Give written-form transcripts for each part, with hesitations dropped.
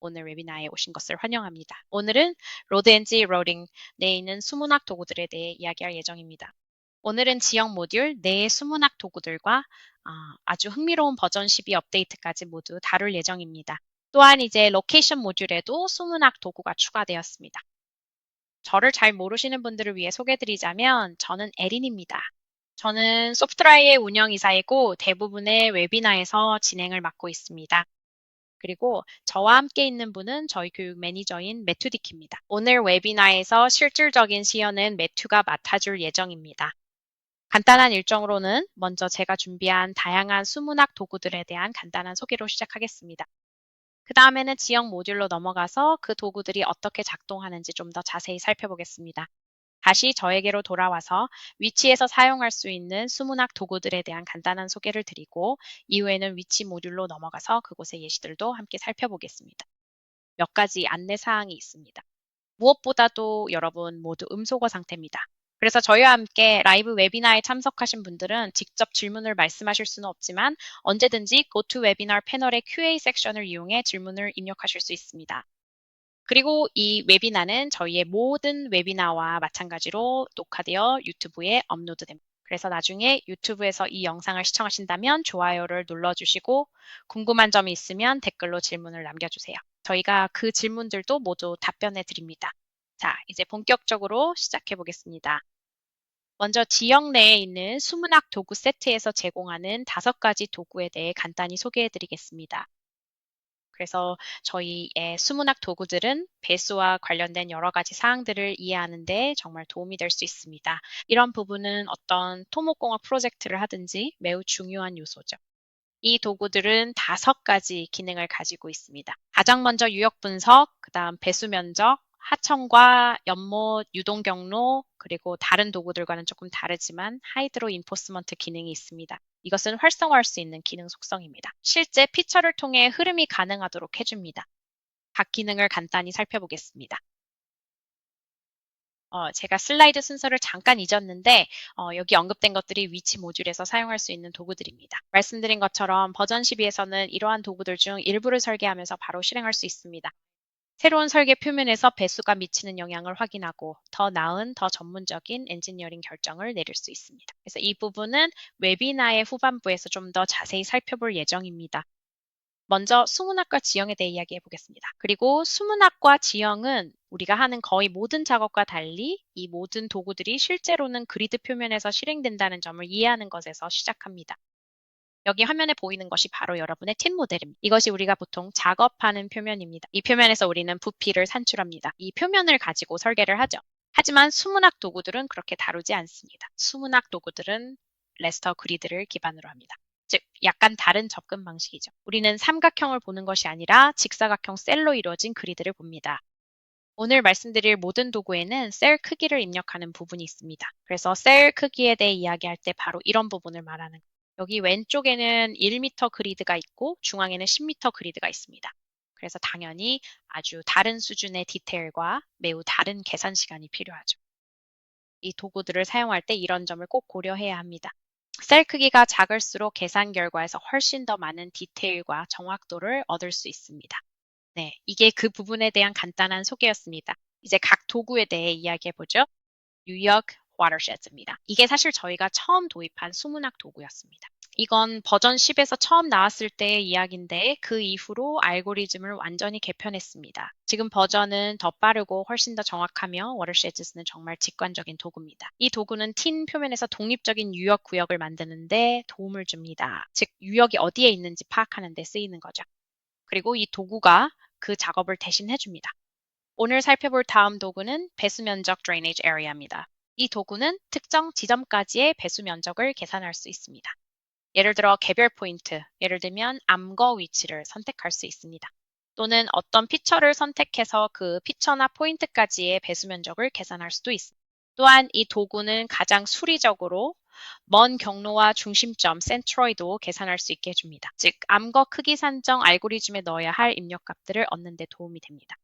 오늘 웨비나에 오신 것을 환영합니다. 오늘은 로드엔지 로딩 내에 있는 수문학 도구들에 대해 이야기할 예정입니다. 오늘은 지역 모듈 내의 수문학 도구들과 아주 흥미로운 버전 12 업데이트까지 모두 다룰 예정입니다. 또한 이제 로케이션 모듈에도 수문학 도구가 추가되었습니다. 저를 잘 모르시는 분들을 위해 소개해드리자면 저는 에린입니다. 저는 소프트라이의 운영이사이고 대부분의 웨비나에서 진행을 맡고 있습니다. 그리고 저와 함께 있는 분은 저희 교육 매니저인 매튜디키입니다. 오늘 웨비나에서 실질적인 시연은 매튜가 맡아줄 예정입니다. 간단한 일정으로는 먼저 제가 준비한 다양한 수문학 도구들에 대한 간단한 소개로 시작하겠습니다. 그 다음에는 지역 모듈로 넘어가서 그 도구들이 어떻게 작동하는지 좀 더 자세히 살펴보겠습니다. 다시 저에게로 돌아와서 위치에서 사용할 수 있는 수문학 도구들에 대한 간단한 소개를 드리고 이후에는 위치 모듈로 넘어가서 그곳의 예시들도 함께 살펴보겠습니다. 몇 가지 안내 사항이 있습니다. 무엇보다도 여러분 모두 음소거 상태입니다. 그래서 저희와 함께 라이브 웨비나에 참석하신 분들은 직접 질문을 말씀하실 수는 없지만 언제든지 GoToWebinar 패널의 QA 섹션을 이용해 질문을 입력하실 수 있습니다. 그리고 이 웨비나는 저희의 모든 웨비나와 마찬가지로 녹화되어 유튜브에 업로드됩니다. 그래서 나중에 유튜브에서 이 영상을 시청하신다면 좋아요를 눌러주시고 궁금한 점이 있으면 댓글로 질문을 남겨주세요. 저희가 그 질문들도 모두 답변해 드립니다. 자, 이제 본격적으로 시작해 보겠습니다. 먼저 지역 내에 있는 수문학 도구 세트에서 제공하는 5가지 도구에 대해 간단히 소개해 드리겠습니다. 그래서 저희의 수문학 도구들은 배수와 관련된 여러 가지 사항들을 이해하는 데 정말 도움이 될 수 있습니다. 이런 부분은 어떤 토목공학 프로젝트를 하든지 매우 중요한 요소죠. 이 도구들은 5가지 기능을 가지고 있습니다. 가장 먼저 유역 분석, 그 다음 배수 면적, 하천과 연못, 유동 경로, 그리고 다른 도구들과는 조금 다르지만 하이드로 인포스먼트 기능이 있습니다. 이것은 활성화할 수 있는 기능 속성입니다. 실제 피처를 통해 흐름이 가능하도록 해줍니다. 각 기능을 간단히 살펴보겠습니다. 제가 슬라이드 순서를 잠깐 잊었는데 여기 언급된 것들이 위치 모듈에서 사용할 수 있는 도구들입니다. 말씀드린 것처럼 버전 12에서는 이러한 도구들 중 일부를 설계하면서 바로 실행할 수 있습니다. 새로운 설계 표면에서 배수가 미치는 영향을 확인하고 더 나은, 더 전문적인 엔지니어링 결정을 내릴 수 있습니다. 그래서 이 부분은 웨비나의 후반부에서 좀 더 자세히 살펴볼 예정입니다. 먼저 수문학과 지형에 대해 이야기해 보겠습니다. 그리고 수문학과 지형은 우리가 하는 거의 모든 작업과 달리 이 모든 도구들이 실제로는 그리드 표면에서 실행된다는 점을 이해하는 것에서 시작합니다. 여기 화면에 보이는 것이 바로 여러분의 틴 모델입니다. 이것이 우리가 보통 작업하는 표면입니다. 이 표면에서 우리는 부피를 산출합니다. 이 표면을 가지고 설계를 하죠. 하지만 수문학 도구들은 그렇게 다루지 않습니다. 수문학 도구들은 레스터 그리드를 기반으로 합니다. 즉, 약간 다른 접근 방식이죠. 우리는 삼각형을 보는 것이 아니라 직사각형 셀로 이루어진 그리드를 봅니다. 오늘 말씀드릴 모든 도구에는 셀 크기를 입력하는 부분이 있습니다. 그래서 셀 크기에 대해 이야기할 때 바로 이런 부분을 말하는 거예요. 여기 왼쪽에는 1m 그리드가 있고 중앙에는 10m 그리드가 있습니다. 그래서 당연히 아주 다른 수준의 디테일과 매우 다른 계산 시간이 필요하죠. 이 도구들을 사용할 때 이런 점을 꼭 고려해야 합니다. 셀 크기가 작을수록 계산 결과에서 훨씬 더 많은 디테일과 정확도를 얻을 수 있습니다. 네, 이게 그 부분에 대한 간단한 소개였습니다. 이제 각 도구에 대해 이야기해보죠. 뉴욕 watershed입니다. 이게 사실 저희가 처음 도입한 수문학 도구였습니다. 이건 버전 10에서 처음 나왔을 때의 이야기인데 그 이후로 알고리즘을 완전히 개편했습니다. 지금 버전은 더 빠르고 훨씬 더 정확하며 워터쉐드스는 정말 직관적인 도구입니다. 이 도구는 틴 표면에서 독립적인 유역 구역을 만드는데 도움을 줍니다. 즉 유역이 어디에 있는지 파악하는 데 쓰이는 거죠. 그리고 이 도구가 그 작업을 대신 해줍니다. 오늘 살펴볼 다음 도구는 배수 면적 drainage area입니다. 이 도구는 특정 지점까지의 배수 면적을 계산할 수 있습니다. 예를 들어 개별 포인트, 예를 들면 암거 위치를 선택할 수 있습니다. 또는 어떤 피처를 선택해서 그 피처나 포인트까지의 배수 면적을 계산할 수도 있습니다. 또한 이 도구는 가장 수리적으로 먼 경로와 중심점, 센트로이도 계산할 수 있게 해줍니다. 즉, 암거 크기 산정 알고리즘에 넣어야 할 입력값들을 얻는 데 도움이 됩니다.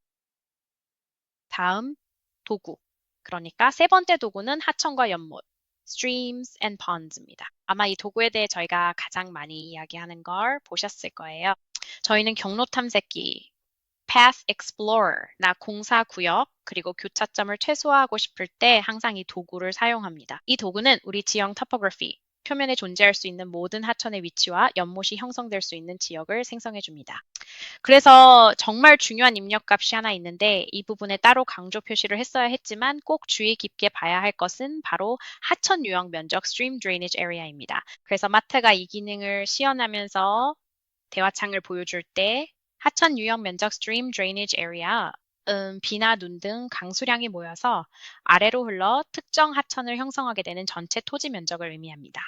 다음 도구, 그러니까 세 번째 도구는 하천과 연못, streams and ponds입니다. 아마 이 도구에 대해 저희가 가장 많이 이야기하는 걸 보셨을 거예요. 저희는 경로 탐색기, Path Explorer, 나 공사구역, 그리고 교차점을 최소화하고 싶을 때 항상 이 도구를 사용합니다. 이 도구는 우리 지형 topography, 표면에 존재할 수 있는 모든 하천의 위치와 연못이 형성될 수 있는 지역을 생성해 줍니다. 그래서 정말 중요한 입력값이 하나 있는데 이 부분에 따로 강조 표시를 했어야 했지만 꼭 주의 깊게 봐야 할 것은 바로 하천 유형 면적 Stream Drainage Area입니다. 그래서 마트가 이 기능을 시연하면서 대화창을 보여줄 때 하천 유형 면적 Stream Drainage Area 비나 눈 등 강수량이 모여서 아래로 흘러 특정 하천을 형성하게 되는 전체 토지 면적을 의미합니다.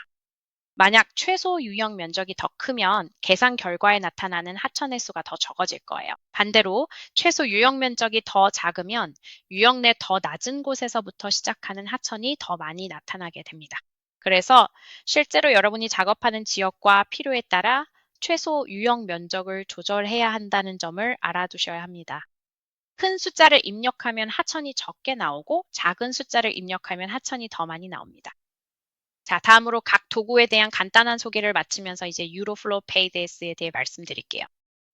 만약 최소 유형 면적이 더 크면 계산 결과에 나타나는 하천의 수가 더 적어질 거예요. 반대로 최소 유형 면적이 더 작으면 유형 내 더 낮은 곳에서부터 시작하는 하천이 더 많이 나타나게 됩니다. 그래서 실제로 여러분이 작업하는 지역과 필요에 따라 최소 유형 면적을 조절해야 한다는 점을 알아두셔야 합니다. 큰 숫자를 입력하면 하천이 적게 나오고 작은 숫자를 입력하면 하천이 더 많이 나옵니다. 자, 다음으로 각 도구에 대한 간단한 소개를 마치면서 이제 유로플로우 페이드S에 대해 말씀드릴게요.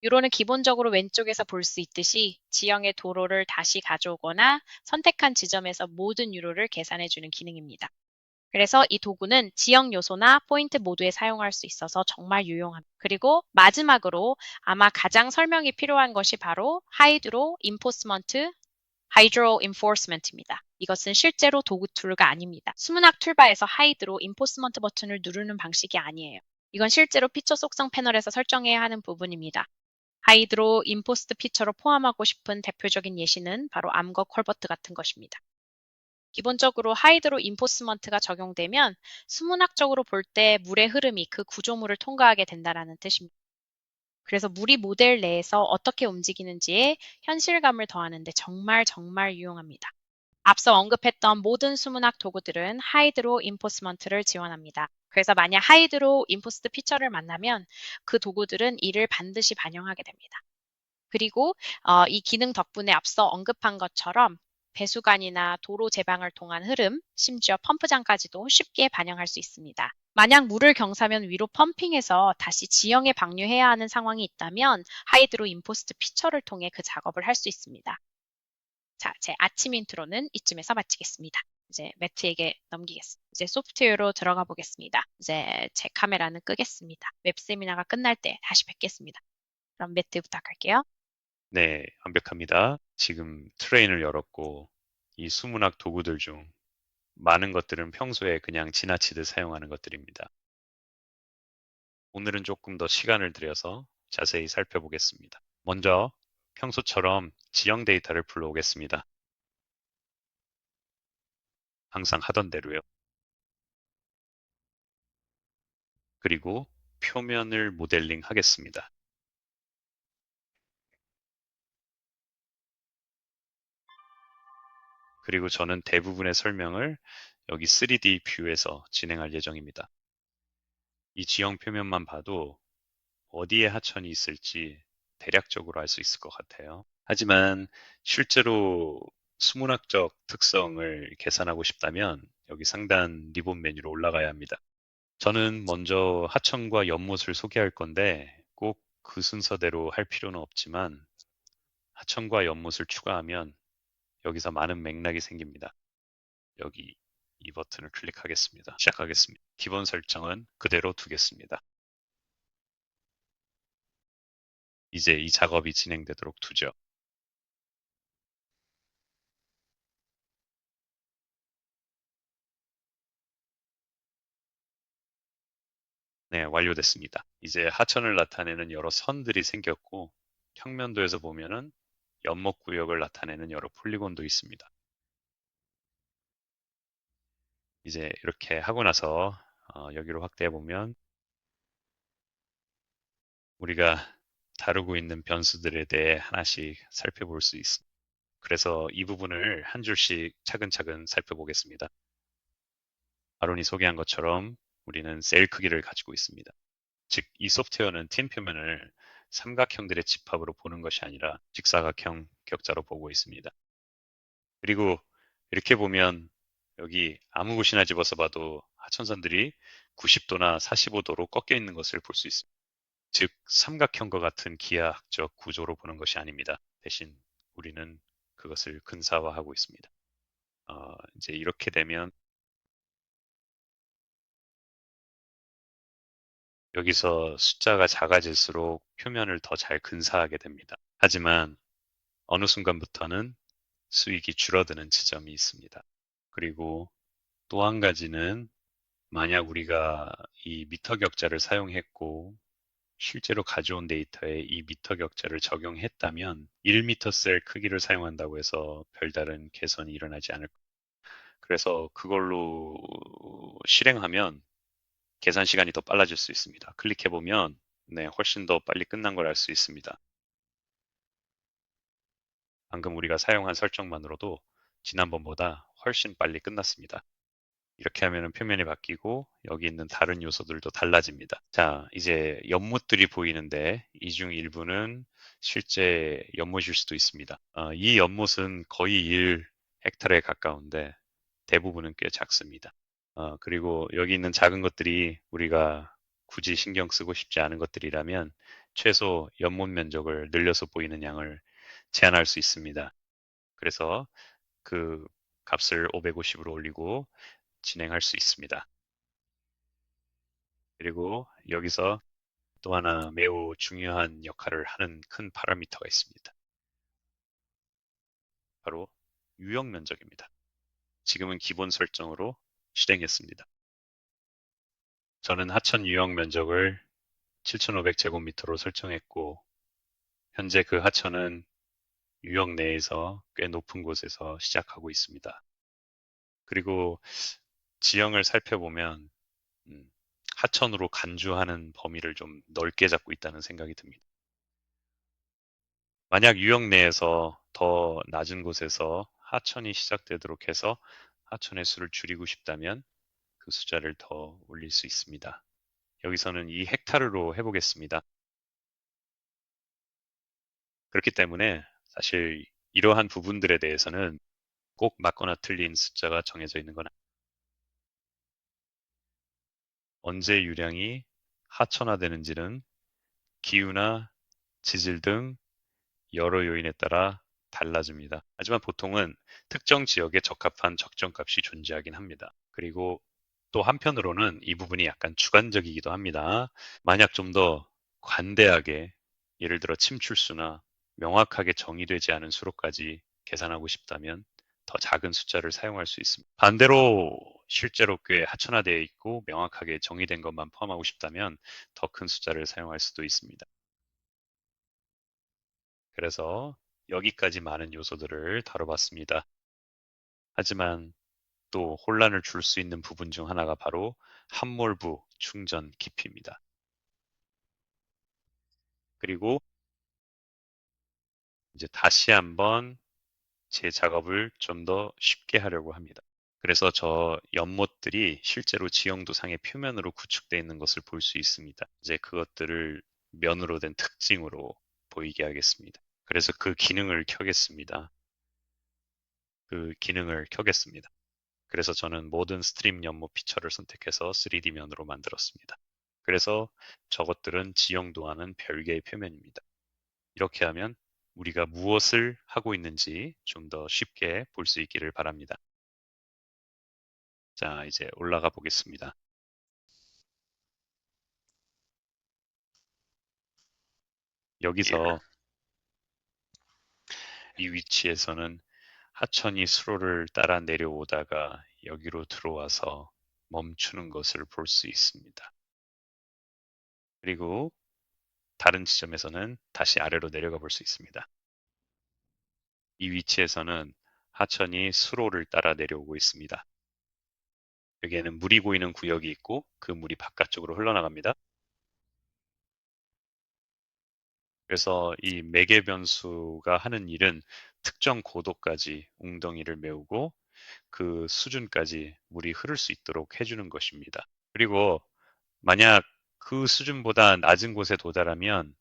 유로는 기본적으로 왼쪽에서 볼 수 있듯이 지형의 도로를 다시 가져오거나 선택한 지점에서 모든 유로를 계산해주는 기능입니다. 그래서 이 도구는 지형 요소나 포인트 모두에 사용할 수 있어서 정말 유용합니다. 그리고 마지막으로 아마 가장 설명이 필요한 것이 바로 하이드로 인포스먼트 Hydro Enforcement입니다. 이것은 실제로 도구 툴가 아닙니다. 수문학 툴바에서 하이드로 인포스먼트 버튼을 누르는 방식이 아니에요. 이건 실제로 피처 속성 패널에서 설정해야 하는 부분입니다. 하이드로 인포스트 피처로 포함하고 싶은 대표적인 예시는 바로 암거 컬버트 같은 것입니다. 기본적으로 하이드로 인포스먼트가 적용되면 수문학적으로 볼 때 물의 흐름이 그 구조물을 통과하게 된다는 뜻입니다. 그래서 물이 모델 내에서 어떻게 움직이는지에 현실감을 더하는데 정말 유용합니다. 앞서 언급했던 모든 수문학 도구들은 하이드로 인포스먼트를 지원합니다. 그래서 만약 하이드로 인포스트 피처를 만나면 그 도구들은 이를 반드시 반영하게 됩니다. 그리고 이 기능 덕분에 앞서 언급한 것처럼 배수관이나 도로 제방을 통한 흐름, 심지어 펌프장까지도 쉽게 반영할 수 있습니다. 만약 물을 경사면 위로 펌핑해서 다시 지형에 방류해야 하는 상황이 있다면 하이드로 인포스트 피처를 통해 그 작업을 할 수 있습니다. 자, 제 아침 인트로는 이쯤에서 마치겠습니다. 이제 매트에게 넘기겠습니다. 이제 소프트웨어로 들어가 보겠습니다. 이제 제 카메라는 끄겠습니다. 웹 세미나가 끝날 때 다시 뵙겠습니다. 그럼 매트 부탁할게요. 네, 완벽합니다. 지금 트레인을 열었고 이 수문학 도구들 중 많은 것들은 평소에 그냥 지나치듯 사용하는 것들입니다. 오늘은 조금 더 시간을 들여서 자세히 살펴보겠습니다. 먼저 평소처럼 지형 데이터를 불러오겠습니다. 항상 하던 대로요. 그리고 표면을 모델링 하겠습니다. 그리고 저는 대부분의 설명을 여기 3D 뷰에서 진행할 예정입니다. 이 지형 표면만 봐도 어디에 하천이 있을지 대략적으로 알 수 있을 것 같아요. 하지만 실제로 수문학적 특성을 계산하고 싶다면 여기 상단 리본 메뉴로 올라가야 합니다. 저는 먼저 하천과 연못을 소개할 건데 꼭 그 순서대로 할 필요는 없지만 하천과 연못을 추가하면 여기서 많은 맥락이 생깁니다. 여기 이 버튼을 클릭하겠습니다. 시작하겠습니다. 기본 설정은 그대로 두겠습니다. 이제 이 작업이 진행되도록 두죠. 네, 완료됐습니다. 이제 하천을 나타내는 여러 선들이 생겼고 평면도에서 보면은 연못 구역을 나타내는 여러 폴리곤도 있습니다. 이제 이렇게 하고 나서 여기로 확대해 보면 우리가 다루고 있는 변수들에 대해 하나씩 살펴볼 수 있습니다. 그래서 이 부분을 한 줄씩 차근차근 살펴보겠습니다. 아론이 소개한 것처럼 우리는 셀 크기를 가지고 있습니다. 즉, 이 소프트웨어는 틴 표면을 삼각형들의 집합으로 보는 것이 아니라 직사각형 격자로 보고 있습니다. 그리고 이렇게 보면 여기 아무 곳이나 집어서 봐도 하천선들이 90도나 45도로 꺾여 있는 것을 볼 수 있습니다. 즉, 삼각형과 같은 기하학적 구조로 보는 것이 아닙니다. 대신 우리는 그것을 근사화하고 있습니다. 이제 이렇게 되면 여기서 숫자가 작아질수록 표면을 더 잘 근사하게 됩니다. 하지만 어느 순간부터는 수익이 줄어드는 지점이 있습니다. 그리고 또 한 가지는 만약 우리가 이 미터 격자를 사용했고 실제로 가져온 데이터에 이 미터 격자를 적용했다면 1미터 셀 크기를 사용한다고 해서 별다른 개선이 일어나지 않을 겁니다. 그래서 그걸로 실행하면 계산 시간이 더 빨라질 수 있습니다. 클릭해보면 네, 훨씬 더 빨리 끝난 걸 알 수 있습니다. 방금 우리가 사용한 설정만으로도 지난번보다 훨씬 빨리 끝났습니다. 이렇게 하면 표면이 바뀌고 여기 있는 다른 요소들도 달라집니다. 자, 이제 연못들이 보이는데 이 중 일부는 실제 연못일 수도 있습니다. 이 연못은 거의 1헥타르에 가까운데 대부분은 꽤 작습니다. 그리고 여기 있는 작은 것들이 우리가 굳이 신경 쓰고 싶지 않은 것들이라면 최소 연못 면적을 늘려서 보이는 양을 제한할 수 있습니다. 그래서 그 값을 550으로 올리고 진행할 수 있습니다. 그리고 여기서 또 하나 매우 중요한 역할을 하는 큰 파라미터가 있습니다. 바로 유형 면적입니다. 지금은 기본 설정으로 실행했습니다. 저는 하천 유형 면적을 7,500제곱미터로 설정했고 현재 그 하천은 유형 내에서 꽤 높은 곳에서 시작하고 있습니다. 그리고 지형을 살펴보면 하천으로 간주하는 범위를 좀 넓게 잡고 있다는 생각이 듭니다. 만약 유역 내에서 더 낮은 곳에서 하천이 시작되도록 해서 하천의 수를 줄이고 싶다면 그 숫자를 더 올릴 수 있습니다. 여기서는 이 헥타르로 해보겠습니다. 그렇기 때문에 사실 이러한 부분들에 대해서는 꼭 맞거나 틀린 숫자가 정해져 있는 건 언제 유량이 하천화되는지는 기후나 지질 등 여러 요인에 따라 달라집니다. 하지만 보통은 특정 지역에 적합한 적정값이 존재하긴 합니다. 그리고 또 한편으로는 이 부분이 약간 주관적이기도 합니다. 만약 좀 더 관대하게 예를 들어 침출수나 명확하게 정의되지 않은 수로까지 계산하고 싶다면 더 작은 숫자를 사용할 수 있습니다. 반대로 실제로 꽤 하천화되어 있고 명확하게 정의된 것만 포함하고 싶다면 더 큰 숫자를 사용할 수도 있습니다. 그래서 여기까지 많은 요소들을 다뤄봤습니다. 하지만 또 혼란을 줄 수 있는 부분 중 하나가 바로 함몰부 충전 깊이입니다. 그리고 이제 다시 한번 제 작업을 좀 더 쉽게 하려고 합니다. 그래서 저 연못들이 실제로 지형도상의 표면으로 구축되어 있는 것을 볼 수 있습니다. 이제 그것들을 면으로 된 특징으로 보이게 하겠습니다. 그래서 그 기능을 켜겠습니다. 그 기능을 켜겠습니다. 그래서 저는 모든 스트림 연못 피처를 선택해서 3D면으로 만들었습니다. 그래서 저것들은 지형도와는 별개의 표면입니다. 이렇게 하면 우리가 무엇을 하고 있는지 좀 더 쉽게 볼 수 있기를 바랍니다. 자, 이제 올라가 보겠습니다. 여기서 이 위치에서는 하천이 수로를 따라 내려오다가 여기로 들어와서 멈추는 것을 볼 수 있습니다. 그리고 다른 지점에서는 다시 아래로 내려가 볼 수 있습니다. 이 위치에서는 하천이 수로를 따라 내려오고 있습니다. 여기에는 물이 고이는 구역이 있고 그 물이 바깥쪽으로 흘러나갑니다. 그래서 이 매개 변수가 하는 일은 특정 고도까지 웅덩이를 메우고 그 수준까지 물이 흐를 수 있도록 해주는 것입니다. 그리고 만약 그 수준보다 낮은 곳에 도달하면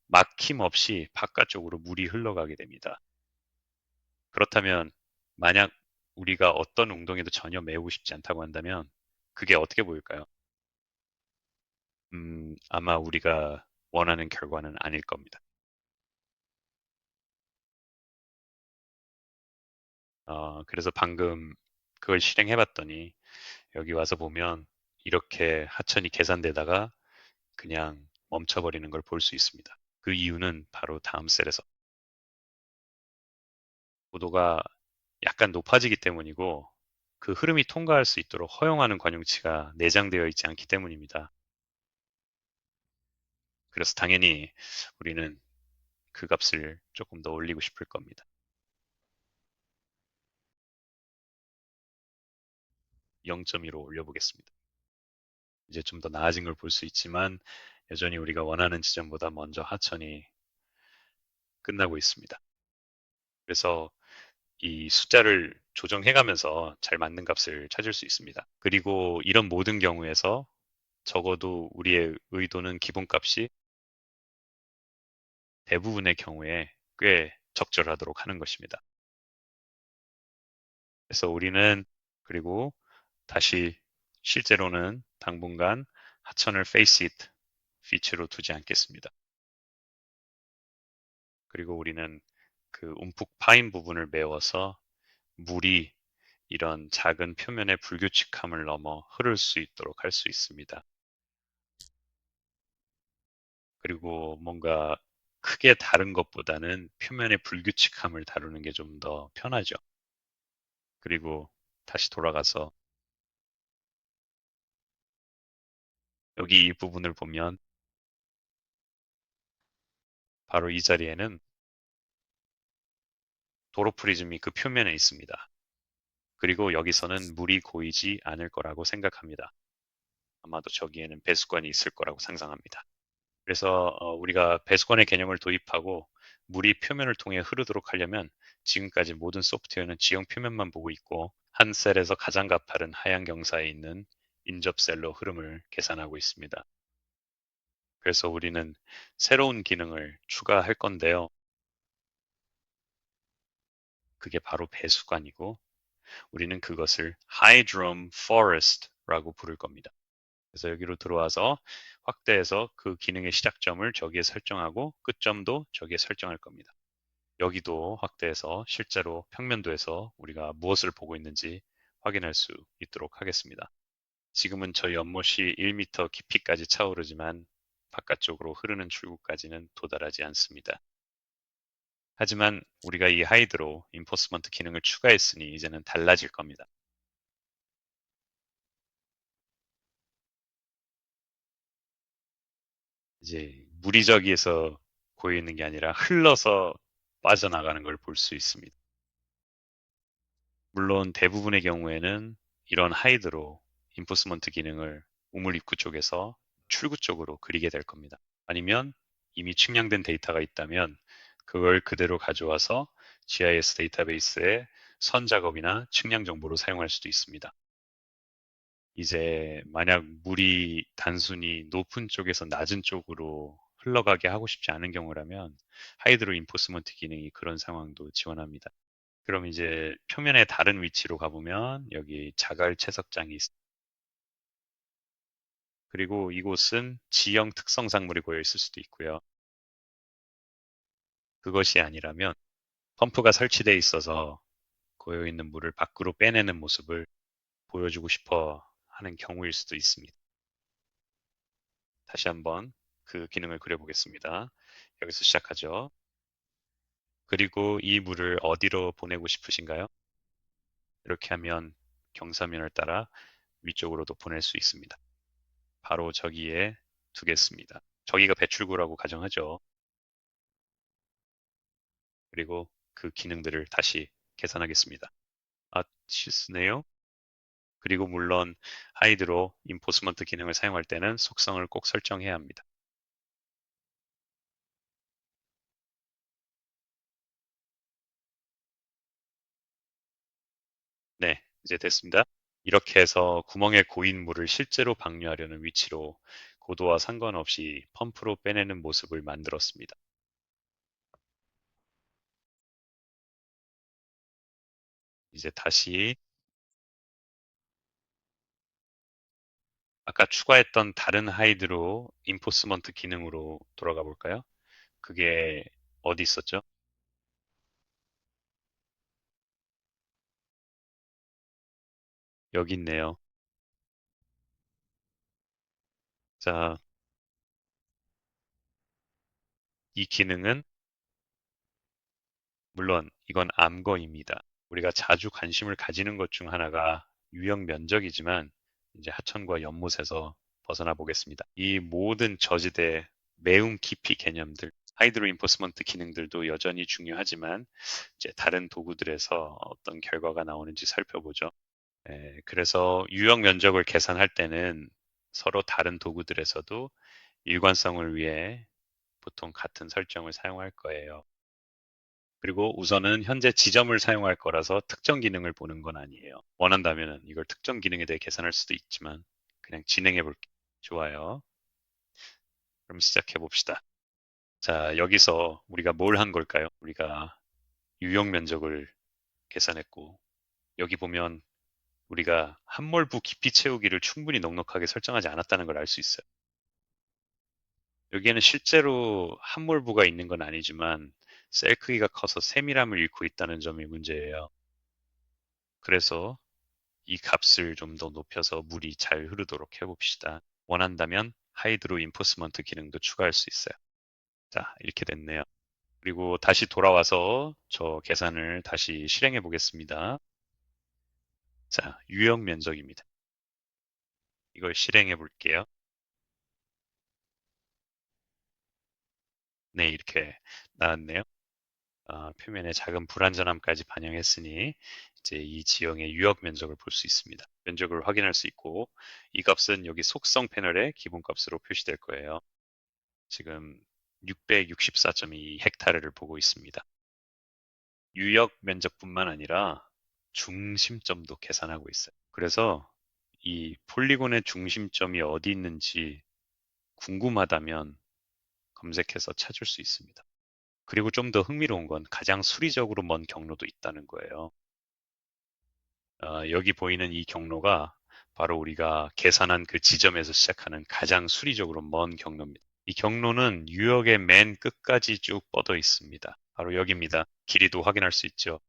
막힘없이 바깥쪽으로 물이 흘러가게 됩니다. 그렇다면 만약 우리가 어떤 웅덩이도 전혀 메우고 싶지 않다고 한다면 그게 어떻게 보일까요? 아마 우리가 원하는 결과는 아닐 겁니다. 그래서 방금 그걸 실행해 봤더니 여기 와서 보면 이렇게 하천이 계산되다가 그냥 멈춰버리는 걸 볼 수 있습니다. 그 이유는 바로 다음 셀에서 고도가 약간 높아지기 때문이고 그 흐름이 통과할 수 있도록 허용하는 관용치가 내장되어 있지 않기 때문입니다. 그래서 당연히 우리는 그 값을 조금 더 올리고 싶을 겁니다. 0.2로 올려보겠습니다. 이제 좀 더 나아진 걸 볼 수 있지만 여전히 우리가 원하는 지점보다 먼저 하천이 끝나고 있습니다. 그래서 이 숫자를 조정해가면서 잘 맞는 값을 찾을 수 있습니다. 그리고 이런 모든 경우에서 적어도 우리의 의도는 기본값이 대부분의 경우에 꽤 적절하도록 하는 것입니다. 그래서 우리는 그리고 다시 실제로는 당분간 하천을 face it 피치로 두지 않겠습니다. 그리고 우리는 그 움푹 파인 부분을 메워서 물이 이런 작은 표면의 불규칙함을 넘어 흐를 수 있도록 할 수 있습니다. 그리고 뭔가 크게 다른 것보다는 표면의 불규칙함을 다루는 게 좀 더 편하죠. 그리고 다시 돌아가서 여기 이 부분을 보면 바로 이 자리에는 도로 프리즘이 그 표면에 있습니다. 그리고 여기서는 물이 고이지 않을 거라고 생각합니다. 아마도 저기에는 배수관이 있을 거라고 상상합니다. 그래서 우리가 배수관의 개념을 도입하고 물이 표면을 통해 흐르도록 하려면 지금까지 모든 소프트웨어는 지형 표면만 보고 있고 한 셀에서 가장 가파른 하향 경사에 있는 인접셀로 흐름을 계산하고 있습니다. 그래서 우리는 새로운 기능을 추가할 건데요. 그게 바로 배수관이고 우리는 그것을 Hydrome Forest라고 부를 겁니다. 그래서 여기로 들어와서 확대해서 그 기능의 시작점을 저기에 설정하고 끝점도 저기에 설정할 겁니다. 여기도 확대해서 실제로 평면도에서 우리가 무엇을 보고 있는지 확인할 수 있도록 하겠습니다. 지금은 저 연못이 1m 깊이까지 차오르지만 바깥쪽으로 흐르는 출구까지는 도달하지 않습니다. 하지만 우리가 이 하이드로 인포스먼트 기능을 추가했으니 이제는 달라질 겁니다. 이제 물이 저기에서 고여 있는 게 아니라 흘러서 빠져나가는 걸 볼 수 있습니다. 물론 대부분의 경우에는 이런 하이드로 인포스먼트 기능을 우물 입구 쪽에서 출구 쪽으로 그리게 될 겁니다. 아니면 이미 측량된 데이터가 있다면 그걸 그대로 가져와서 GIS 데이터베이스에 선 작업이나 측량 정보로 사용할 수도 있습니다. 이제 만약 물이 단순히 높은 쪽에서 낮은 쪽으로 흘러가게 하고 싶지 않은 경우라면 하이드로 인포스먼트 기능이 그런 상황도 지원합니다. 그럼 이제 표면의 다른 위치로 가보면 여기 자갈 채석장이 있습니다. 그리고 이곳은 지형 특성 작물이 고여 있을 수도 있고요. 그것이 아니라면 펌프가 설치되어 있어서 고여 있는 물을 밖으로 빼내는 모습을 보여주고 싶어 하는 경우일 수도 있습니다. 다시 한번 그 기능을 그려보겠습니다. 여기서 시작하죠. 그리고 이 물을 어디로 보내고 싶으신가요? 이렇게 하면 경사면을 따라 위쪽으로도 보낼 수 있습니다. 바로 저기에 두겠습니다. 저기가 배출구라고 가정하죠. 그리고 그 기능들을 다시 계산하겠습니다. 아, 실수네요. 그리고 물론 하이드로 인포스먼트 기능을 사용할 때는 속성을 꼭 설정해야 합니다. 네, 이제 됐습니다. 이렇게 해서 구멍에 고인 물을 실제로 방류하려는 위치로 고도와 상관없이 펌프로 빼내는 모습을 만들었습니다. 이제 다시 아까 추가했던 다른 하이드로 인포스먼트 기능으로 돌아가 볼까요? 그게 어디 있었죠? 여기 있네요. 자, 이 기능은 물론 이건 암거입니다. 우리가 자주 관심을 가지는 것 중 하나가 유형 면적이지만 이제 하천과 연못에서 벗어나 보겠습니다. 이 모든 저지대 매운 깊이 개념들, 하이드로 인포스먼트 기능들도 여전히 중요하지만 이제 다른 도구들에서 어떤 결과가 나오는지 살펴보죠. 그래서 유형 면적을 계산할 때는 서로 다른 도구들에서도 일관성을 위해 보통 같은 설정을 사용할 거예요. 그리고 우선은 현재 지점을 사용할 거라서 특정 기능을 보는 건 아니에요. 원한다면 이걸 특정 기능에 대해 계산할 수도 있지만 그냥 진행해 볼게요. 좋아요. 그럼 시작해 봅시다. 자, 여기서 우리가 뭘 한 걸까요? 우리가 유형 면적을 계산했고 여기 보면 우리가 함몰부 깊이 채우기를 충분히 넉넉하게 설정하지 않았다는 걸 알 수 있어요. 여기에는 실제로 함몰부가 있는 건 아니지만 셀 크기가 커서 세밀함을 잃고 있다는 점이 문제예요. 그래서 이 값을 좀 더 높여서 물이 잘 흐르도록 해봅시다. 원한다면 하이드로 인포스먼트 기능도 추가할 수 있어요. 자, 이렇게 됐네요. 그리고 다시 돌아와서 저 계산을 다시 실행해 보겠습니다. 자, 유형 면적입니다. 이걸 실행해 볼게요. 네, 이렇게 나왔네요. 표면의 작은 불완전함까지 반영했으니 이제 이 지형의 유역 면적을 볼 수 있습니다. 면적을 확인할 수 있고 이 값은 여기 속성 패널의 기본값으로 표시될 거예요. 지금 664.2 헥타르를 보고 있습니다. 유역 면적뿐만 아니라 중심점도 계산하고 있어요. 그래서 이 폴리곤의 중심점이 어디 있는지 궁금하다면 검색해서 찾을 수 있습니다. 그리고 좀 더 흥미로운 건 가장 수리적으로 먼 경로도 있다는 거예요. 여기 보이는 이 경로가 바로 우리가 계산한 그 지점에서 시작하는 가장 수리적으로 먼 경로입니다. 이 경로는 유역의 맨 끝까지 쭉 뻗어 있습니다. 바로 여기입니다. 길이도 확인할 수 있죠.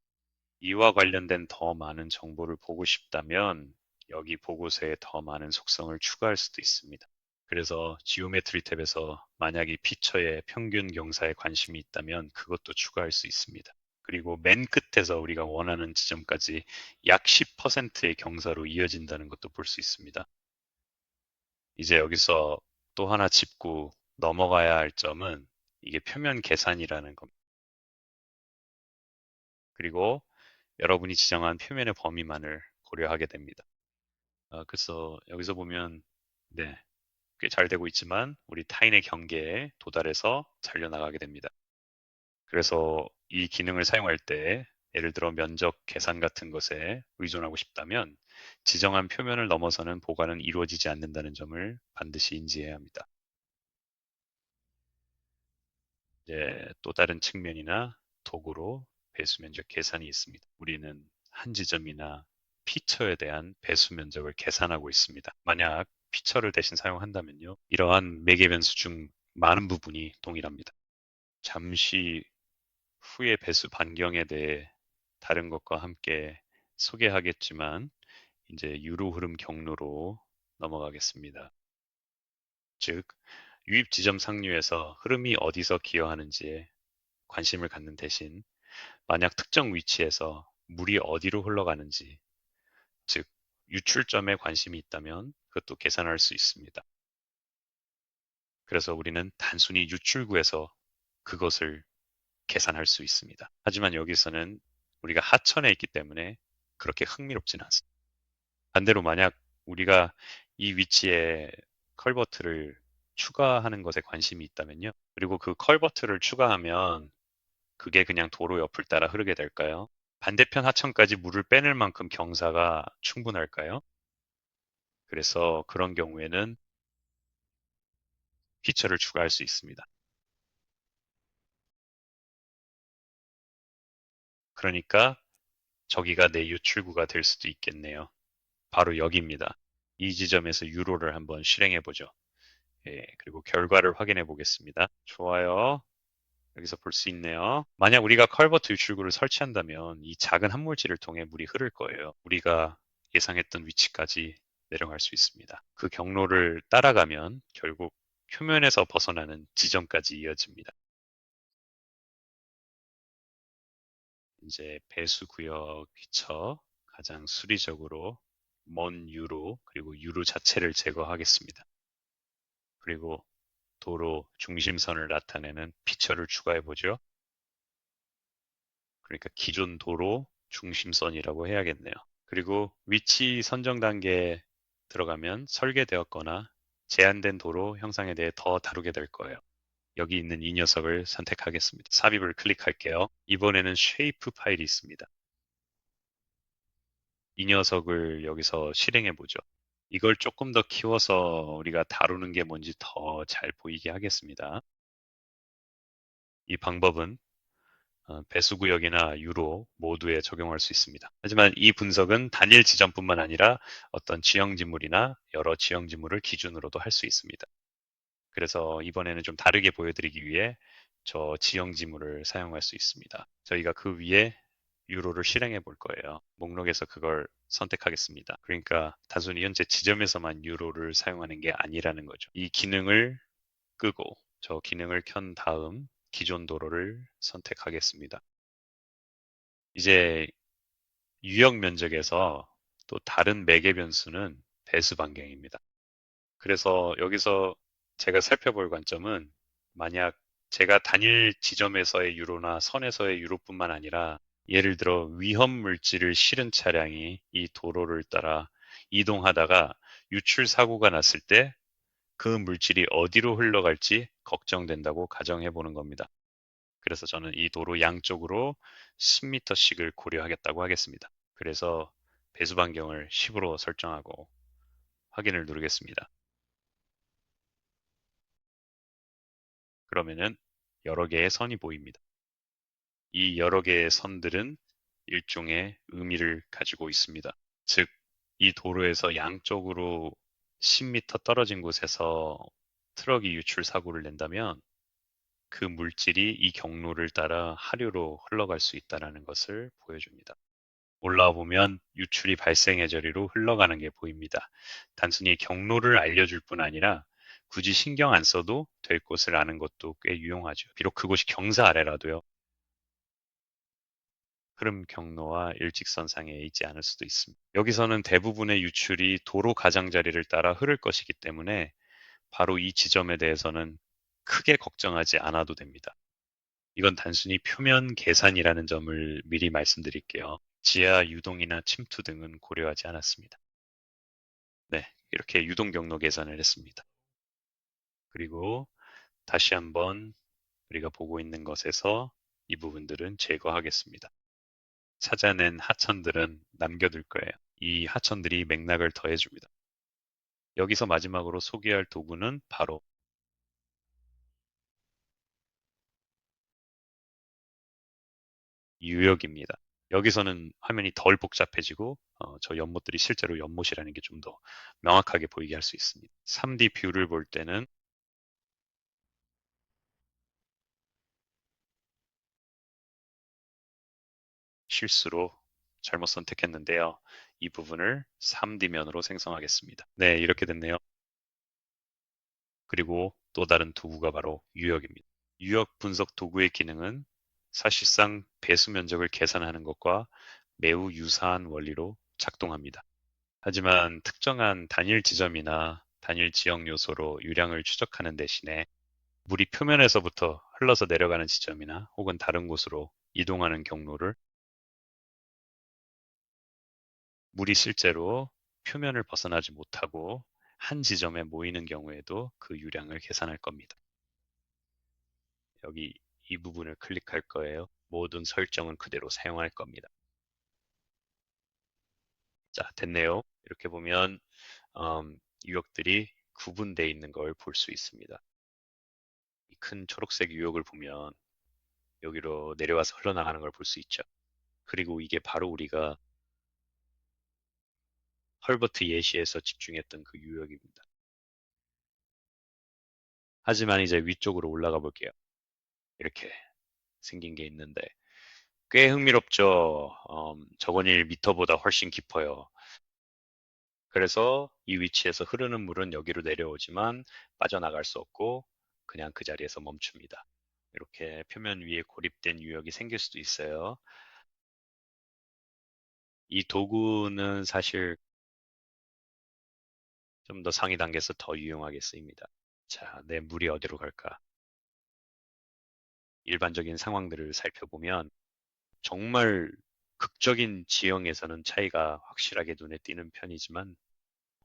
이와 관련된 더 많은 정보를 보고 싶다면 여기 보고서에 더 많은 속성을 추가할 수도 있습니다. 그래서 지오메트리 탭에서 만약 이 피처의 평균 경사에 관심이 있다면 그것도 추가할 수 있습니다. 그리고 맨 끝에서 우리가 원하는 지점까지 약 10%의 경사로 이어진다는 것도 볼 수 있습니다. 이제 여기서 또 하나 짚고 넘어가야 할 점은 이게 표면 계산이라는 겁니다. 그리고 여러분이 지정한 표면의 범위만을 고려하게 됩니다. 그래서 여기서 보면 네, 꽤 잘 되고 있지만 우리 타인의 경계에 도달해서 잘려나가게 됩니다. 그래서 이 기능을 사용할 때 예를 들어 면적 계산 같은 것에 의존하고 싶다면 지정한 표면을 넘어서는 보관은 이루어지지 않는다는 점을 반드시 인지해야 합니다. 이제 또 다른 측면이나 도구로 배수 면적 계산이 있습니다. 우리는 한 지점이나 피처에 대한 배수 면적을 계산하고 있습니다. 만약 피처를 대신 사용한다면요. 이러한 매개 변수 중 많은 부분이 동일합니다. 잠시 후에 배수 반경에 대해 다른 것과 함께 소개하겠지만 이제 유로 흐름 경로로 넘어가겠습니다. 즉, 유입 지점 상류에서 흐름이 어디서 기여하는지에 관심을 갖는 대신 만약 특정 위치에서 물이 어디로 흘러가는지, 즉 유출점에 관심이 있다면 그것도 계산할 수 있습니다. 그래서 우리는 단순히 유출구에서 그것을 계산할 수 있습니다. 하지만 여기서는 우리가 하천에 있기 때문에 그렇게 흥미롭진 않습니다. 반대로 만약 우리가 이 위치에 컬버트를 추가하는 것에 관심이 있다면요. 그리고 그 컬버트를 추가하면 그게 그냥 도로 옆을 따라 흐르게 될까요? 반대편 하천까지 물을 빼낼 만큼 경사가 충분할까요? 그래서 그런 경우에는 피처를 추가할 수 있습니다. 그러니까 저기가 내 유출구가 될 수도 있겠네요. 바로 여기입니다. 이 지점에서 유로를 한번 실행해 보죠. 예, 그리고 결과를 확인해 보겠습니다. 좋아요. 여기서 볼 수 있네요. 만약 우리가 컬버트 유출구를 설치한다면 이 작은 함몰지를 통해 물이 흐를 거예요. 우리가 예상했던 위치까지 내려갈 수 있습니다. 그 경로를 따라가면 결국 표면에서 벗어나는 지점까지 이어집니다. 이제 배수구역 위쳐 가장 수리적으로 먼 유로 그리고 유로 자체를 제거하겠습니다. 그리고 도로 중심선을 나타내는 피처를 추가해 보죠. 그러니까 기존 도로 중심선이라고 해야겠네요. 그리고 위치 선정 단계에 들어가면 설계되었거나 제한된 도로 형상에 대해 더 다루게 될 거예요. 여기 있는 이 녀석을 선택하겠습니다. 삽입을 클릭할게요. 이번에는 쉐이프 파일이 있습니다. 이 녀석을 여기서 실행해 보죠. 이걸 조금 더 키워서 우리가 다루는 게 뭔지 더 잘 보이게 하겠습니다. 이 방법은 배수구역이나 유로 모두에 적용할 수 있습니다. 하지만 이 분석은 단일 지점뿐만 아니라 어떤 지형지물이나 여러 지형지물을 기준으로도 할 수 있습니다. 그래서 이번에는 좀 다르게 보여드리기 위해 저 지형지물을 사용할 수 있습니다. 저희가 그 위에 유로를 실행해 볼 거예요. 목록에서 그걸 선택하겠습니다. 그러니까 단순히 현재 지점에서만 유로를 사용하는 게 아니라는 거죠. 이 기능을 끄고 저 기능을 켠 다음 기존 도로를 선택하겠습니다. 이제 유역 면적에서 또 다른 매개 변수는 배수 반경입니다. 그래서 여기서 제가 살펴볼 관점은 만약 제가 단일 지점에서의 유로나 선에서의 유로뿐만 아니라 예를 들어 위험 물질을 실은 차량이 이 도로를 따라 이동하다가 유출 사고가 났을 때 그 물질이 어디로 흘러갈지 걱정된다고 가정해 보는 겁니다. 그래서 저는 이 도로 양쪽으로 10m씩을 고려하겠다고 하겠습니다. 그래서 배수 반경을 10으로 설정하고 확인을 누르겠습니다. 그러면은 여러 개의 선이 보입니다. 이 여러 개의 선들은 일종의 의미를 가지고 있습니다. 즉, 이 도로에서 양쪽으로 10m 떨어진 곳에서 트럭이 유출 사고를 낸다면 그 물질이 이 경로를 따라 하류로 흘러갈 수 있다는 것을 보여줍니다. 올라와 보면 유출이 발생의 저리로 흘러가는 게 보입니다. 단순히 경로를 알려줄 뿐 아니라 굳이 신경 안 써도 될 곳을 아는 것도 꽤 유용하죠. 비록 그곳이 경사 아래라도요. 흐름 경로와 일직선상에 있지 않을 수도 있습니다. 여기서는 대부분의 유출이 도로 가장자리를 따라 흐를 것이기 때문에 바로 이 지점에 대해서는 크게 걱정하지 않아도 됩니다. 이건 단순히 표면 계산이라는 점을 미리 말씀드릴게요. 지하 유동이나 침투 등은 고려하지 않았습니다. 네, 이렇게 유동 경로 계산을 했습니다. 그리고 다시 한번 우리가 보고 있는 것에서 이 부분들은 제거하겠습니다. 찾아낸 하천들은 남겨둘 거예요. 이 하천들이 맥락을 더해줍니다. 여기서 마지막으로 소개할 도구는 바로 유역입니다. 여기서는 화면이 덜 복잡해지고 저 연못들이 실제로 연못이라는 게 좀 더 명확하게 보이게 할 수 있습니다. 3D 뷰를 볼 때는 실수로 잘못 선택했는데요. 이 부분을 3D면으로 생성하겠습니다. 네, 이렇게 됐네요. 그리고 또 다른 도구가 바로 유역입니다. 유역 분석 도구의 기능은 사실상 배수 면적을 계산하는 것과 매우 유사한 원리로 작동합니다. 하지만 특정한 단일 지점이나 단일 지역 요소로 유량을 추적하는 대신에 물이 표면에서부터 흘러서 내려가는 지점이나 혹은 다른 곳으로 이동하는 경로를 물이 실제로 표면을 벗어나지 못하고 한 지점에 모이는 경우에도 그 유량을 계산할 겁니다. 여기 이 부분을 클릭할 거예요. 모든 설정은 그대로 사용할 겁니다. 자, 됐네요. 이렇게 보면 유역들이 구분되어 있는 걸 볼 수 있습니다. 이 큰 초록색 유역을 보면 여기로 내려와서 흘러나가는 걸 볼 수 있죠. 그리고 이게 바로 우리가 헐버트 예시에서 집중했던 그 유역입니다. 하지만 이제 위쪽으로 올라가 볼게요. 이렇게 생긴 게 있는데 꽤 흥미롭죠. 저건 1m보다 훨씬 깊어요. 그래서 이 위치에서 흐르는 물은 여기로 내려오지만 빠져나갈 수 없고 그냥 그 자리에서 멈춥니다. 이렇게 표면 위에 고립된 유역이 생길 수도 있어요. 이 도구는 사실 좀 더 상위 단계에서 더 유용하게 쓰입니다. 자, 내 물이 어디로 갈까? 일반적인 상황들을 살펴보면 정말 극적인 지형에서는 차이가 확실하게 눈에 띄는 편이지만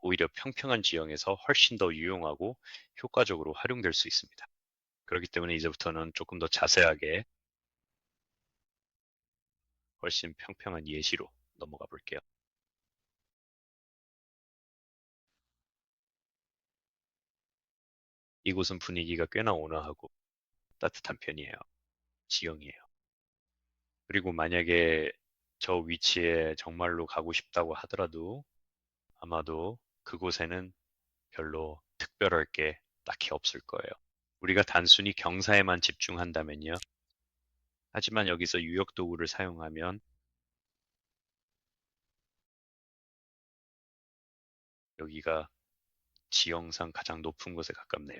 오히려 평평한 지형에서 훨씬 더 유용하고 효과적으로 활용될 수 있습니다. 그렇기 때문에 이제부터는 조금 더 자세하게 훨씬 평평한 예시로 넘어가 볼게요. 이곳은 분위기가 꽤나 온화하고 따뜻한 편이에요. 지형이에요. 그리고 만약에 저 위치에 정말로 가고 싶다고 하더라도 아마도 그곳에는 별로 특별할 게 딱히 없을 거예요. 우리가 단순히 경사에만 집중한다면요. 하지만 여기서 유역 도구를 사용하면 여기가 지형상 가장 높은 곳에 가깝네요.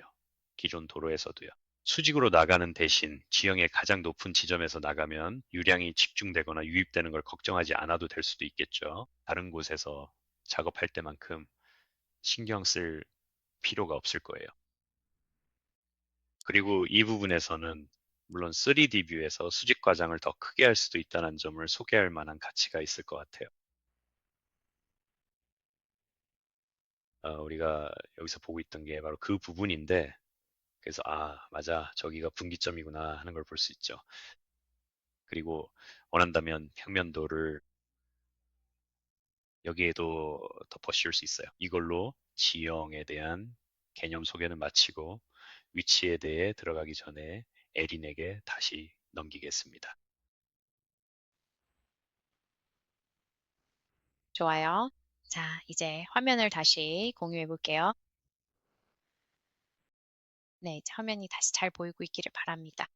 기존 도로에서도요. 수직으로 나가는 대신 지형의 가장 높은 지점에서 나가면 유량이 집중되거나 유입되는 걸 걱정하지 않아도 될 수도 있겠죠. 다른 곳에서 작업할 때만큼 신경 쓸 필요가 없을 거예요. 그리고 이 부분에서는 물론 3D 뷰에서 수직 과장을 더 크게 할 수도 있다는 점을 소개할 만한 가치가 있을 것 같아요. 우리가 여기서 보고 있던 게 바로 그 부분인데, 그래서 맞아, 저기가 분기점이구나 하는 걸 볼 수 있죠. 그리고 원한다면 평면도를 여기에도 덮어 씌울 수 있어요. 이걸로 지형에 대한 개념 소개는 마치고 위치에 대해 들어가기 전에 에린에게 다시 넘기겠습니다. 좋아요. 자, 이제 화면을 다시 공유해 볼게요. 네, 이제 화면이 다시 잘 보이고 있기를 바랍니다.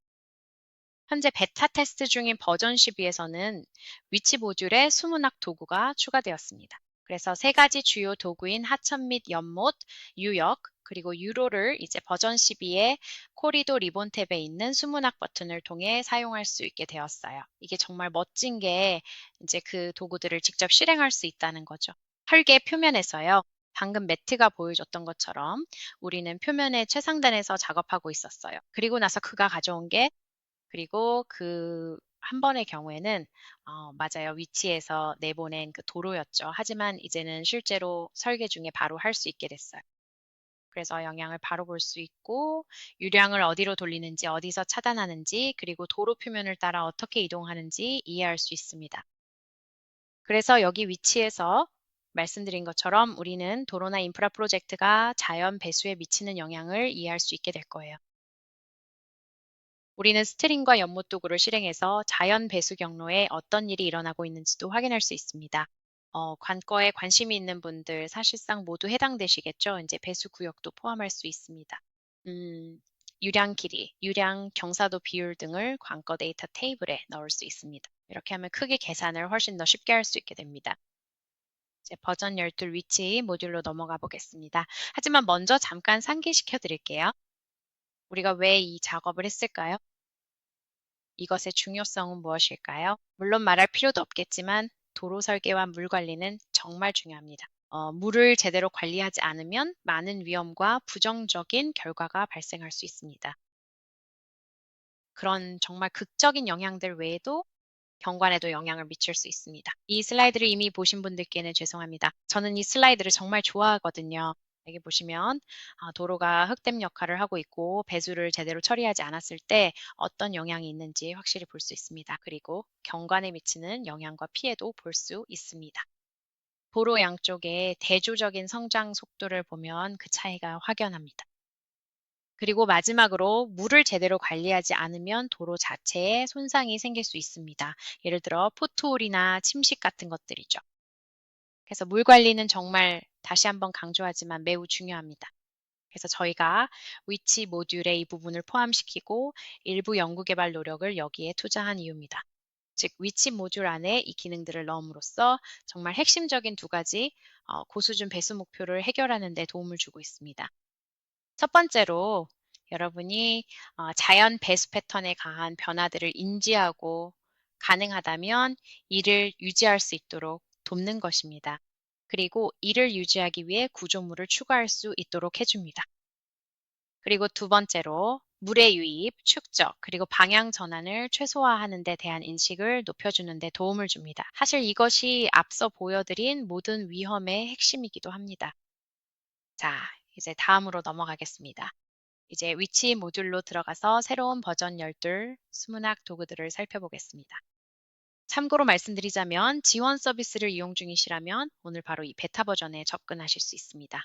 현재 베타 테스트 중인 버전 12에서는 위치 모듈에 수문학 도구가 추가되었습니다. 그래서 세 가지 주요 도구인 하천 및 연못, 유역, 그리고 유로를 이제 버전 12의 코리도 리본 탭에 있는 수문학 버튼을 통해 사용할 수 있게 되었어요. 이게 정말 멋진 게 이제 그 도구들을 직접 실행할 수 있다는 거죠. 설계 표면에서요. 방금 매트가 보여줬던 것처럼 우리는 표면의 최상단에서 작업하고 있었어요. 그리고 나서 그가 가져온 게 그리고 그 한 번의 경우에는 맞아요. 위치에서 내보낸 그 도로였죠. 하지만 이제는 실제로 설계 중에 바로 할 수 있게 됐어요. 그래서 영향을 바로 볼 수 있고 유량을 어디로 돌리는지, 어디서 차단하는지, 그리고 도로 표면을 따라 어떻게 이동하는지 이해할 수 있습니다. 그래서 여기 위치에서 말씀드린 것처럼 우리는 도로나 인프라 프로젝트가 자연 배수에 미치는 영향을 이해할 수 있게 될 거예요. 우리는 스트링과 연못 도구를 실행해서 자연 배수 경로에 어떤 일이 일어나고 있는지도 확인할 수 있습니다. 관거에 관심이 있는 분들 사실상 모두 해당되시겠죠? 이제 배수 구역도 포함할 수 있습니다. 유량 길이, 유량 경사도 비율 등을 관거 데이터 테이블에 넣을 수 있습니다. 이렇게 하면 크기 계산을 훨씬 더 쉽게 할 수 있게 됩니다. 이제 버전 12 위치 모듈로 넘어가 보겠습니다. 하지만 먼저 잠깐 상기시켜 드릴게요. 우리가 왜 이 작업을 했을까요? 이것의 중요성은 무엇일까요? 물론 말할 필요도 없겠지만 도로 설계와 물 관리는 정말 중요합니다. 물을 제대로 관리하지 않으면 많은 위험과 부정적인 결과가 발생할 수 있습니다. 그런 정말 극적인 영향들 외에도 경관에도 영향을 미칠 수 있습니다. 이 슬라이드를 이미 보신 분들께는 죄송합니다. 저는 이 슬라이드를 정말 좋아하거든요. 여기 보시면 도로가 흙댐 역할을 하고 있고 배수를 제대로 처리하지 않았을 때 어떤 영향이 있는지 확실히 볼 수 있습니다. 그리고 경관에 미치는 영향과 피해도 볼 수 있습니다. 도로 양쪽의 대조적인 성장 속도를 보면 그 차이가 확연합니다. 그리고 마지막으로 물을 제대로 관리하지 않으면 도로 자체에 손상이 생길 수 있습니다. 예를 들어 포트홀이나 침식 같은 것들이죠. 그래서 물 관리는 정말 다시 한번 강조하지만 매우 중요합니다. 그래서 저희가 위치 모듈에 이 부분을 포함시키고 일부 연구개발 노력을 여기에 투자한 이유입니다. 즉 위치 모듈 안에 이 기능들을 넣음으로써 정말 핵심적인 두 가지 고수준 배수 목표를 해결하는 데 도움을 주고 있습니다. 첫 번째로 여러분이 자연 배수 패턴에 강한 변화들을 인지하고 가능하다면 이를 유지할 수 있도록 돕는 것입니다. 그리고 이를 유지하기 위해 구조물을 추가할 수 있도록 해줍니다. 그리고 두 번째로 물의 유입, 축적, 그리고 방향 전환을 최소화하는 데 대한 인식을 높여주는 데 도움을 줍니다. 사실 이것이 앞서 보여드린 모든 위험의 핵심이기도 합니다. 자, 이제 다음으로 넘어가겠습니다. 이제 위치 모듈로 들어가서 새로운 버전 12 수문학 도구들을 살펴보겠습니다. 참고로 말씀드리자면 지원 서비스를 이용 중이시라면 오늘 바로 이 베타 버전에 접근하실 수 있습니다.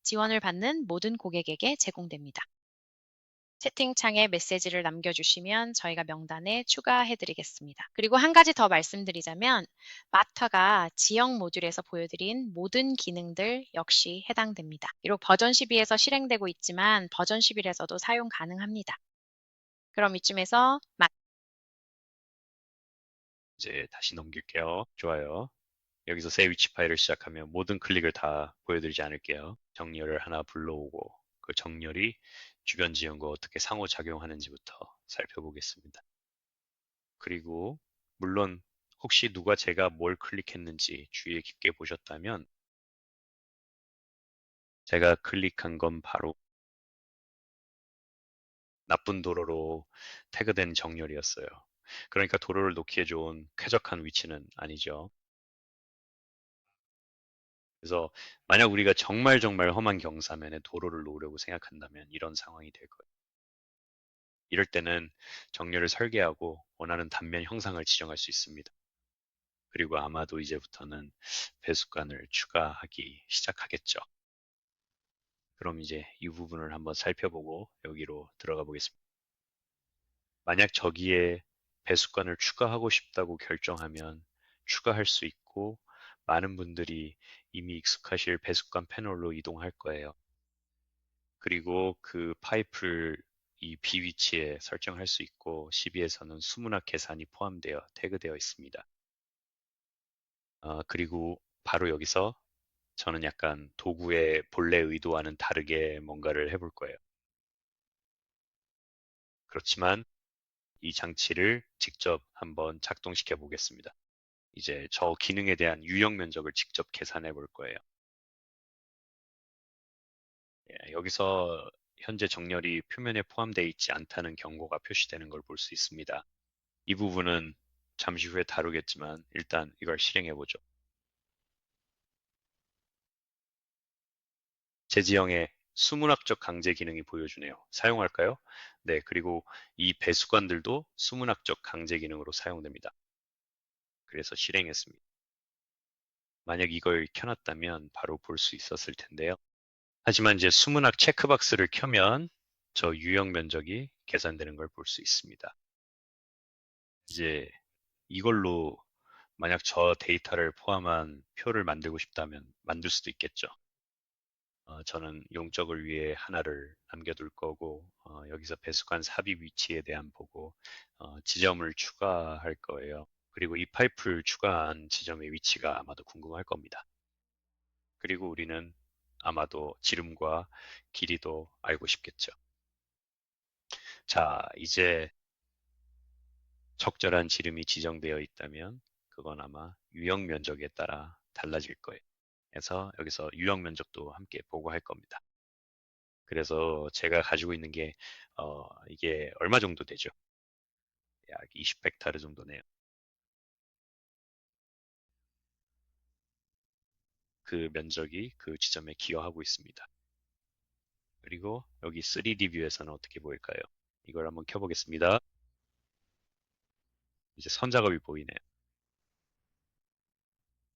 지원을 받는 모든 고객에게 제공됩니다. 채팅창에 메시지를 남겨주시면 저희가 명단에 추가해드리겠습니다. 그리고 한 가지 더 말씀드리자면 마터가 지역 모듈에서 보여드린 모든 기능들 역시 해당됩니다. 비록 버전 12에서 실행되고 있지만 버전 11에서도 사용 가능합니다. 그럼 이쯤에서 이제 다시 넘길게요. 좋아요. 여기서 새 위치 파일을 시작하면 모든 클릭을 다 보여드리지 않을게요. 정렬을 하나 불러오고 그 정렬이 주변 지형과 어떻게 상호작용하는지부터 살펴보겠습니다. 그리고 물론 혹시 누가 제가 뭘 클릭했는지 주의 깊게 보셨다면 제가 클릭한 건 바로 나쁜 도로로 태그된 정렬이었어요. 그러니까 도로를 놓기에 좋은 쾌적한 위치는 아니죠. 그래서 만약 우리가 정말 정말 험한 경사면에 도로를 놓으려고 생각한다면 이런 상황이 될 거예요. 이럴 때는 정렬을 설계하고 원하는 단면 형상을 지정할 수 있습니다. 그리고 아마도 이제부터는 배수관을 추가하기 시작하겠죠. 그럼 이제 이 부분을 한번 살펴보고 여기로 들어가 보겠습니다. 만약 저기에 배수관을 추가하고 싶다고 결정하면 추가할 수 있고 많은 분들이 이미 익숙하실 배수관 패널로 이동할 거예요. 그리고 그 파이프를 이 B 위치에 설정할 수 있고 CB에서는 수문학 계산이 포함되어 태그되어 있습니다. 그리고 바로 여기서 저는 약간 도구의 본래 의도와는 다르게 뭔가를 해볼 거예요. 그렇지만 이 장치를 직접 한번 작동시켜 보겠습니다. 이제 저 기능에 대한 유형 면적을 직접 계산해 볼 거예요. 여기서 현재 정렬이 표면에 포함되어 있지 않다는 경고가 표시되는 걸 볼 수 있습니다. 이 부분은 잠시 후에 다루겠지만 일단 이걸 실행해 보죠. 제 지형에 수문학적 강제 기능이 보여주네요. 사용할까요? 네, 그리고 이 배수관들도 수문학적 강제 기능으로 사용됩니다. 그래서 실행했습니다. 만약 이걸 켜놨다면 바로 볼 수 있었을 텐데요. 하지만 이제 수문학 체크박스를 켜면 저 유형 면적이 계산되는 걸 볼 수 있습니다. 이제 이걸로 만약 저 데이터를 포함한 표를 만들고 싶다면 만들 수도 있겠죠. 저는 용적을 위해 하나를 남겨둘 거고 여기서 배수관 삽입 위치에 대한 보고 지점을 추가할 거예요. 그리고 이 파이프를 추가한 지점의 위치가 아마도 궁금할 겁니다. 그리고 우리는 아마도 지름과 길이도 알고 싶겠죠. 자, 이제 적절한 지름이 지정되어 있다면 그건 아마 유형 면적에 따라 달라질 거예요. 그래서 여기서 유형 면적도 함께 보고할 겁니다. 그래서 제가 가지고 있는 게 이게 얼마 정도 되죠? 약 20헥타르 정도네요. 그 면적이 그 지점에 기여하고 있습니다. 그리고 여기 3D 뷰에서는 어떻게 보일까요? 이걸 한번 켜보겠습니다. 이제 선 작업이 보이네요.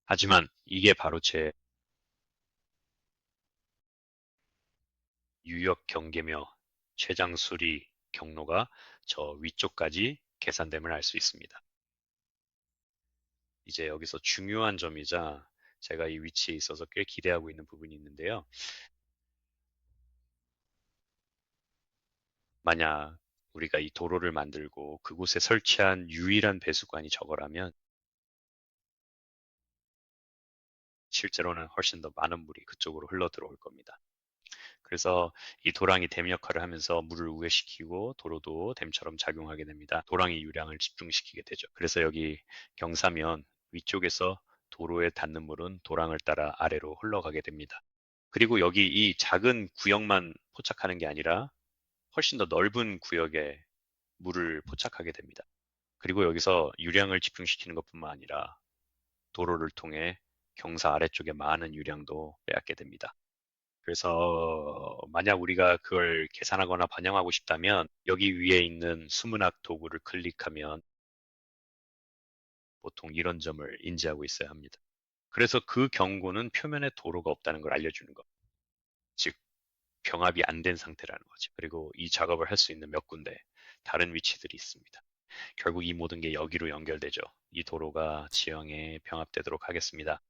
하지만 이게 바로 제 유역 경계며 최장 수리 경로가 저 위쪽까지 계산됨을 알 수 있습니다. 이제 여기서 중요한 점이자 제가 이 위치에 있어서 꽤 기대하고 있는 부분이 있는데요. 만약 우리가 이 도로를 만들고 그곳에 설치한 유일한 배수관이 저거라면 실제로는 훨씬 더 많은 물이 그쪽으로 흘러 들어올 겁니다. 그래서 이 도랑이 댐 역할을 하면서 물을 우회시키고 도로도 댐처럼 작용하게 됩니다. 도랑이 유량을 집중시키게 되죠. 그래서 여기 경사면 위쪽에서 도로에 닿는 물은 도랑을 따라 아래로 흘러가게 됩니다. 그리고 여기 이 작은 구역만 포착하는 게 아니라 훨씬 더 넓은 구역에 물을 포착하게 됩니다. 그리고 여기서 유량을 집중시키는 것뿐만 아니라 도로를 통해 경사 아래쪽에 많은 유량도 빼앗게 됩니다. 그래서 만약 우리가 그걸 계산하거나 반영하고 싶다면 여기 위에 있는 수문학 도구를 클릭하면 보통 이런 점을 인지하고 있어야 합니다. 그래서 그 경고는 표면에 도로가 없다는 걸 알려주는 것. 즉, 병합이 안 된 상태라는 거죠. 그리고 이 작업을 할 수 있는 몇 군데 다른 위치들이 있습니다. 결국 이 모든 게 여기로 연결되죠. 이 도로가 지형에 병합되도록 하겠습니다.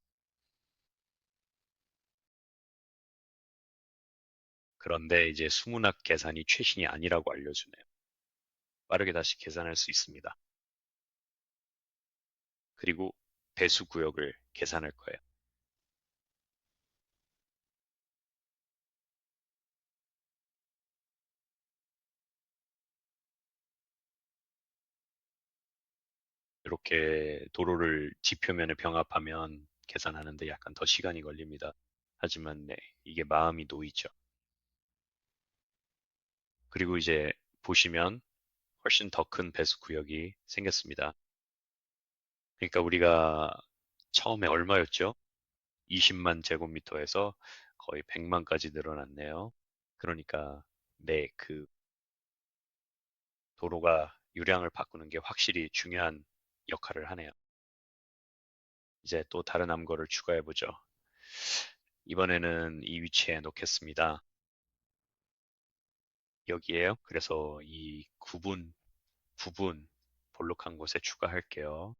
그런데 이제 수문학 계산이 최신이 아니라고 알려주네요. 빠르게 다시 계산할 수 있습니다. 그리고 배수 구역을 계산할 거예요. 이렇게 도로를 지표면에 병합하면 계산하는데 약간 더 시간이 걸립니다. 하지만 네, 이게 마음이 놓이죠. 그리고 이제 보시면 훨씬 더 큰 배수 구역이 생겼습니다. 그러니까 우리가 처음에 얼마였죠? 20만 제곱미터에서 거의 100만까지 늘어났네요. 그러니까 네, 그 도로가 유량을 바꾸는 게 확실히 중요한 역할을 하네요. 이제 또 다른 암거를 추가해 보죠. 이번에는 이 위치에 놓겠습니다. 여기에요. 그래서 이 부분 볼록한 곳에 추가할게요.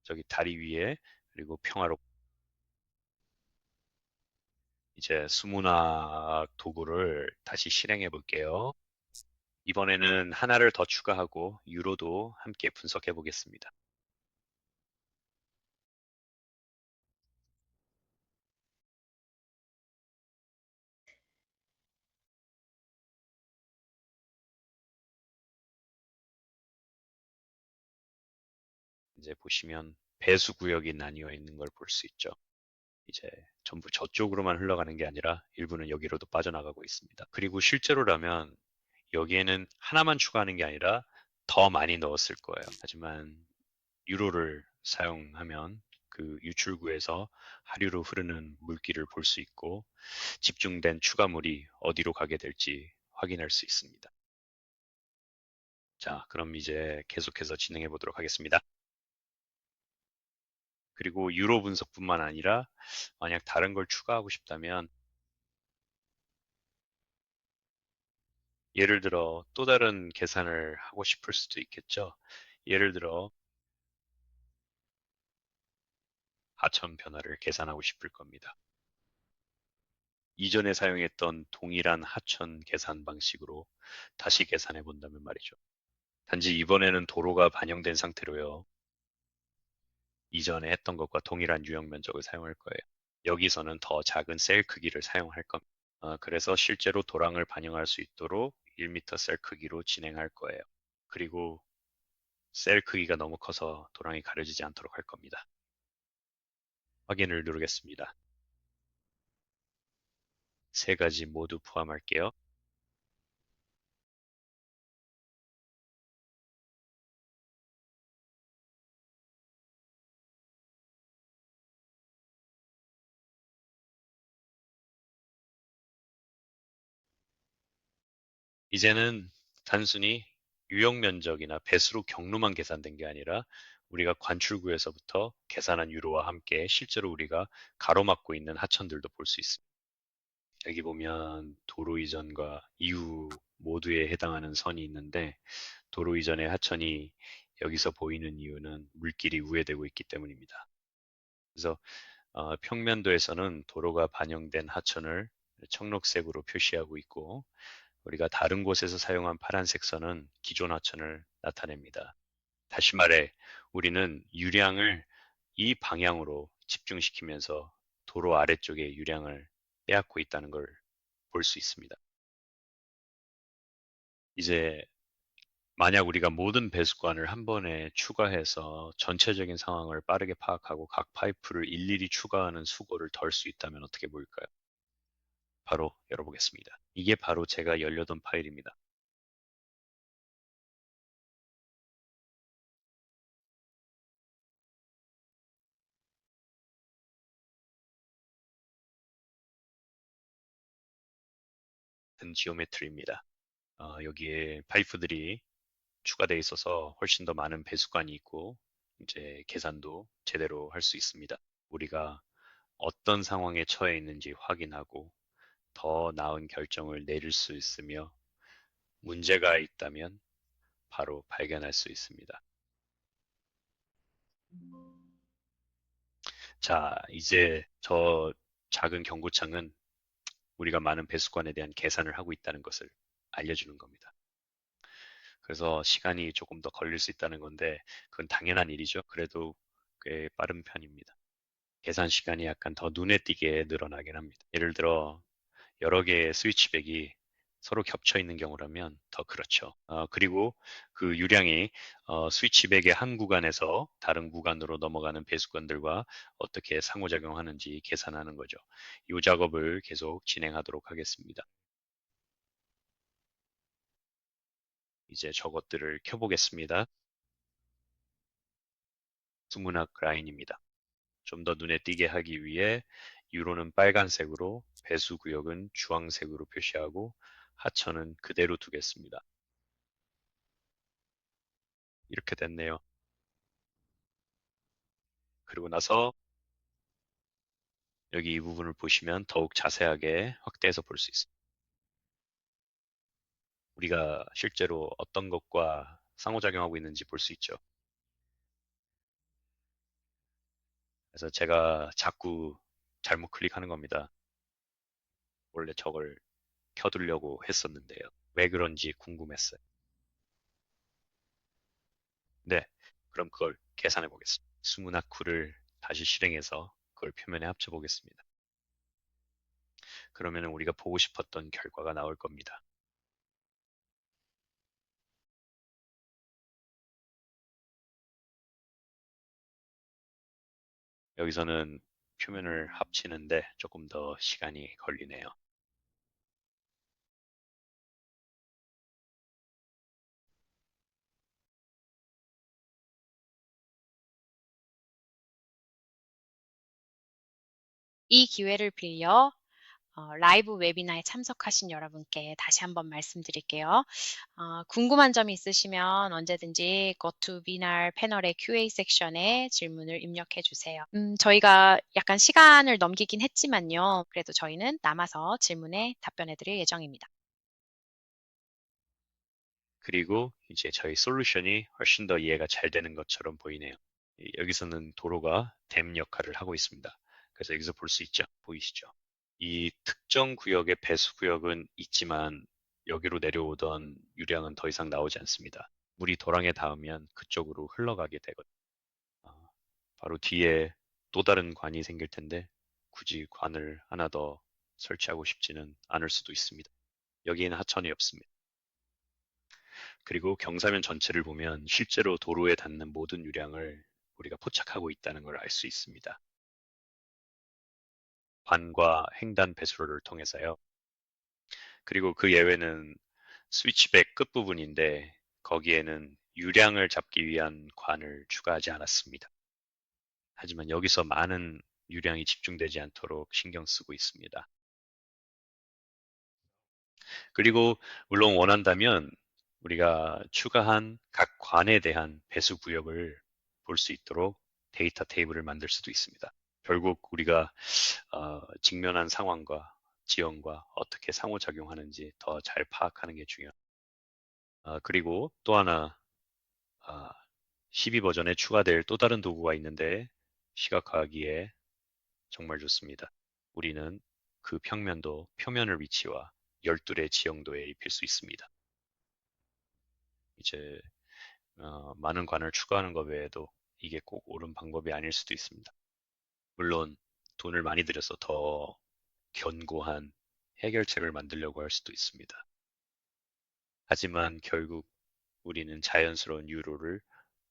저기 다리 위에 그리고 평화롭 이제 수문학 도구를 다시 실행해 볼게요. 이번에는 하나를 더 추가하고 유로도 함께 분석해 보겠습니다. 이제 보시면 배수 구역이 나뉘어 있는 걸 볼 수 있죠. 이제 전부 저쪽으로만 흘러가는 게 아니라 일부는 여기로도 빠져나가고 있습니다. 그리고 실제로라면 여기에는 하나만 추가하는 게 아니라 더 많이 넣었을 거예요. 하지만 유로를 사용하면 그 유출구에서 하류로 흐르는 물길을 볼 수 있고 집중된 추가물이 어디로 가게 될지 확인할 수 있습니다. 자, 그럼 이제 계속해서 진행해 보도록 하겠습니다. 그리고 유로 분석뿐만 아니라 만약 다른 걸 추가하고 싶다면 예를 들어 또 다른 계산을 하고 싶을 수도 있겠죠. 예를 들어 하천 변화를 계산하고 싶을 겁니다. 이전에 사용했던 동일한 하천 계산 방식으로 다시 계산해 본다면 말이죠. 단지 이번에는 도로가 반영된 상태로요. 이전에 했던 것과 동일한 유형 면적을 사용할 거예요. 여기서는 더 작은 셀 크기를 사용할 겁니다. 그래서 실제로 도랑을 반영할 수 있도록 1m 셀 크기로 진행할 거예요. 그리고 셀 크기가 너무 커서 도랑이 가려지지 않도록 할 겁니다. 확인을 누르겠습니다. 세 가지 모두 포함할게요. 이제는 단순히 유형 면적이나 배수로 경로만 계산된 게 아니라 우리가 관출구에서부터 계산한 유로와 함께 실제로 우리가 가로막고 있는 하천들도 볼 수 있습니다. 여기 보면 도로 이전과 이후 모두에 해당하는 선이 있는데 도로 이전의 하천이 여기서 보이는 이유는 물길이 우회되고 있기 때문입니다. 그래서 평면도에서는 도로가 반영된 하천을 청록색으로 표시하고 있고 우리가 다른 곳에서 사용한 파란색 선은 기존 하천을 나타냅니다. 다시 말해, 우리는 유량을 이 방향으로 집중시키면서 도로 아래쪽에 유량을 빼앗고 있다는 걸 볼 수 있습니다. 이제 만약 우리가 모든 배수관을 한 번에 추가해서 전체적인 상황을 빠르게 파악하고 각 파이프를 일일이 추가하는 수고를 덜 수 있다면 어떻게 보일까요? 바로 열어보겠습니다. 이게 바로 제가 열려던 파일입니다. 지오메트리입니다. 여기에 파이프들이 추가되어 있어서 훨씬 더 많은 배수관이 있고 이제 계산도 제대로 할 수 있습니다. 우리가 어떤 상황에 처해 있는지 확인하고 더 나은 결정을 내릴 수 있으며 문제가 있다면 바로 발견할 수 있습니다. 자, 이제 저 작은 경고창은 우리가 많은 배수관에 대한 계산을 하고 있다는 것을 알려주는 겁니다. 그래서 시간이 조금 더 걸릴 수 있다는 건데 그건 당연한 일이죠. 그래도 꽤 빠른 편입니다. 계산 시간이 약간 더 눈에 띄게 늘어나긴 합니다. 예를 들어 여러 개의 스위치백이 서로 겹쳐 있는 경우라면 더 그렇죠. 그리고 그 유량이 스위치백의 한 구간에서 다른 구간으로 넘어가는 배수관들과 어떻게 상호작용하는지 계산하는 거죠. 이 작업을 계속 진행하도록 하겠습니다. 이제 저것들을 켜보겠습니다. 수문학 라인입니다. 좀 더 눈에 띄게 하기 위해 유로는 빨간색으로, 배수 구역은 주황색으로 표시하고 하천은 그대로 두겠습니다. 이렇게 됐네요. 그리고 나서 여기 이 부분을 보시면 더욱 자세하게 확대해서 볼 수 있습니다. 우리가 실제로 어떤 것과 상호작용하고 있는지 볼 수 있죠. 그래서 제가 자꾸 잘못 클릭하는 겁니다. 원래 저걸 켜두려고 했었는데요. 왜 그런지 궁금했어요. 네, 그럼 그걸 계산해 보겠습니다. 수문학쿨을 다시 실행해서 그걸 표면에 합쳐 보겠습니다. 그러면 우리가 보고 싶었던 결과가 나올 겁니다. 여기서는 표면을 합치는데 조금 더 시간이 걸리네요. 이 기회를 빌려 라이브 웨비나에 참석하신 여러분께 다시 한번 말씀드릴게요. 궁금한 점이 있으시면 언제든지 GoToWebinar 패널의 QA 섹션에 질문을 입력해 주세요. 저희가 약간 시간을 넘기긴 했지만요. 그래도 저희는 남아서 질문에 답변해 드릴 예정입니다. 그리고 이제 저희 솔루션이 훨씬 더 이해가 잘 되는 것처럼 보이네요. 여기서는 도로가 댐 역할을 하고 있습니다. 그래서 여기서 볼 수 있죠? 보이시죠? 이 특정 구역의 배수 구역은 있지만 여기로 내려오던 유량은 더 이상 나오지 않습니다. 물이 도랑에 닿으면 그쪽으로 흘러가게 되거든요. 바로 뒤에 또 다른 관이 생길 텐데 굳이 관을 하나 더 설치하고 싶지는 않을 수도 있습니다. 여기에는 하천이 없습니다. 그리고 경사면 전체를 보면 실제로 도로에 닿는 모든 유량을 우리가 포착하고 있다는 걸 알 수 있습니다. 관과 횡단 배수로를 통해서요. 그리고 그 예외는 스위치백 끝부분인데 거기에는 유량을 잡기 위한 관을 추가하지 않았습니다. 하지만 여기서 많은 유량이 집중되지 않도록 신경 쓰고 있습니다. 그리고 물론 원한다면 우리가 추가한 각 관에 대한 배수 구역을 볼 수 있도록 데이터 테이블을 만들 수도 있습니다. 결국 우리가 직면한 상황과 지형과 어떻게 상호작용하는지 더 잘 파악하는 게 중요합니다. 그리고 또 하나 12 버전에 추가될 또 다른 도구가 있는데 시각화하기에 정말 좋습니다. 우리는 그 평면도 표면의 위치와 열둘의 지형도에 입힐 수 있습니다. 이제 많은 관을 추가하는 것 외에도 이게 꼭 옳은 방법이 아닐 수도 있습니다. 물론 돈을 많이 들여서 더 견고한 해결책을 만들려고 할 수도 있습니다. 하지만 결국 우리는 자연스러운 유로를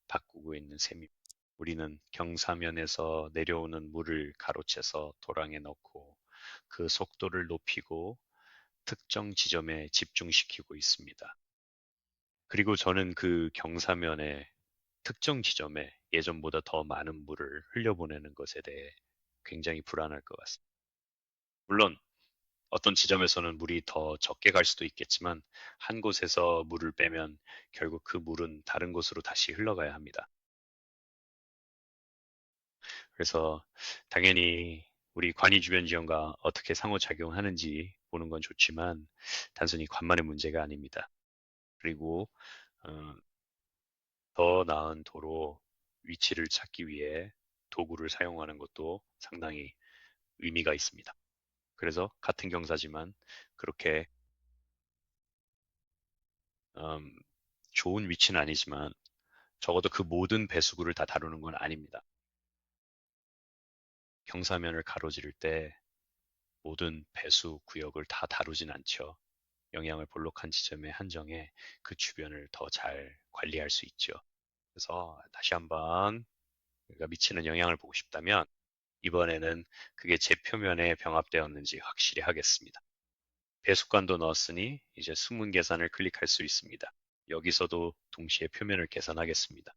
바꾸고 있는 셈입니다. 우리는 경사면에서 내려오는 물을 가로채서 도랑에 넣고 그 속도를 높이고 특정 지점에 집중시키고 있습니다. 그리고 저는 그 경사면에 특정 지점에 예전보다 더 많은 물을 흘려보내는 것에 대해 굉장히 불안할 것 같습니다. 물론 어떤 지점에서는 물이 더 적게 갈 수도 있겠지만 한 곳에서 물을 빼면 결국 그 물은 다른 곳으로 다시 흘러가야 합니다. 그래서 당연히 우리 관이 주변 지형과 어떻게 상호작용하는지 보는 건 좋지만 단순히 관만의 문제가 아닙니다. 그리고 어, 더 나은 도로 위치를 찾기 위해 도구를 사용하는 것도 상당히 의미가 있습니다. 그래서 같은 경사지만 그렇게 음, 좋은 위치는 아니지만 적어도 그 모든 배수구를 다 다루는 건 아닙니다. 경사면을 가로지를 때 모든 배수 구역을 다 다루진 않죠. 영향을 볼록한 지점에 한정해 그 주변을 더 잘 관리할 수 있죠. 그래서 다시 한번 우리가 미치는 영향을 보고 싶다면 이번에는 그게 제 표면에 병합되었는지 확실히 하겠습니다. 배수관도 넣었으니 이제 숨은 계산을 클릭할 수 있습니다. 여기서도 동시에 표면을 계산하겠습니다.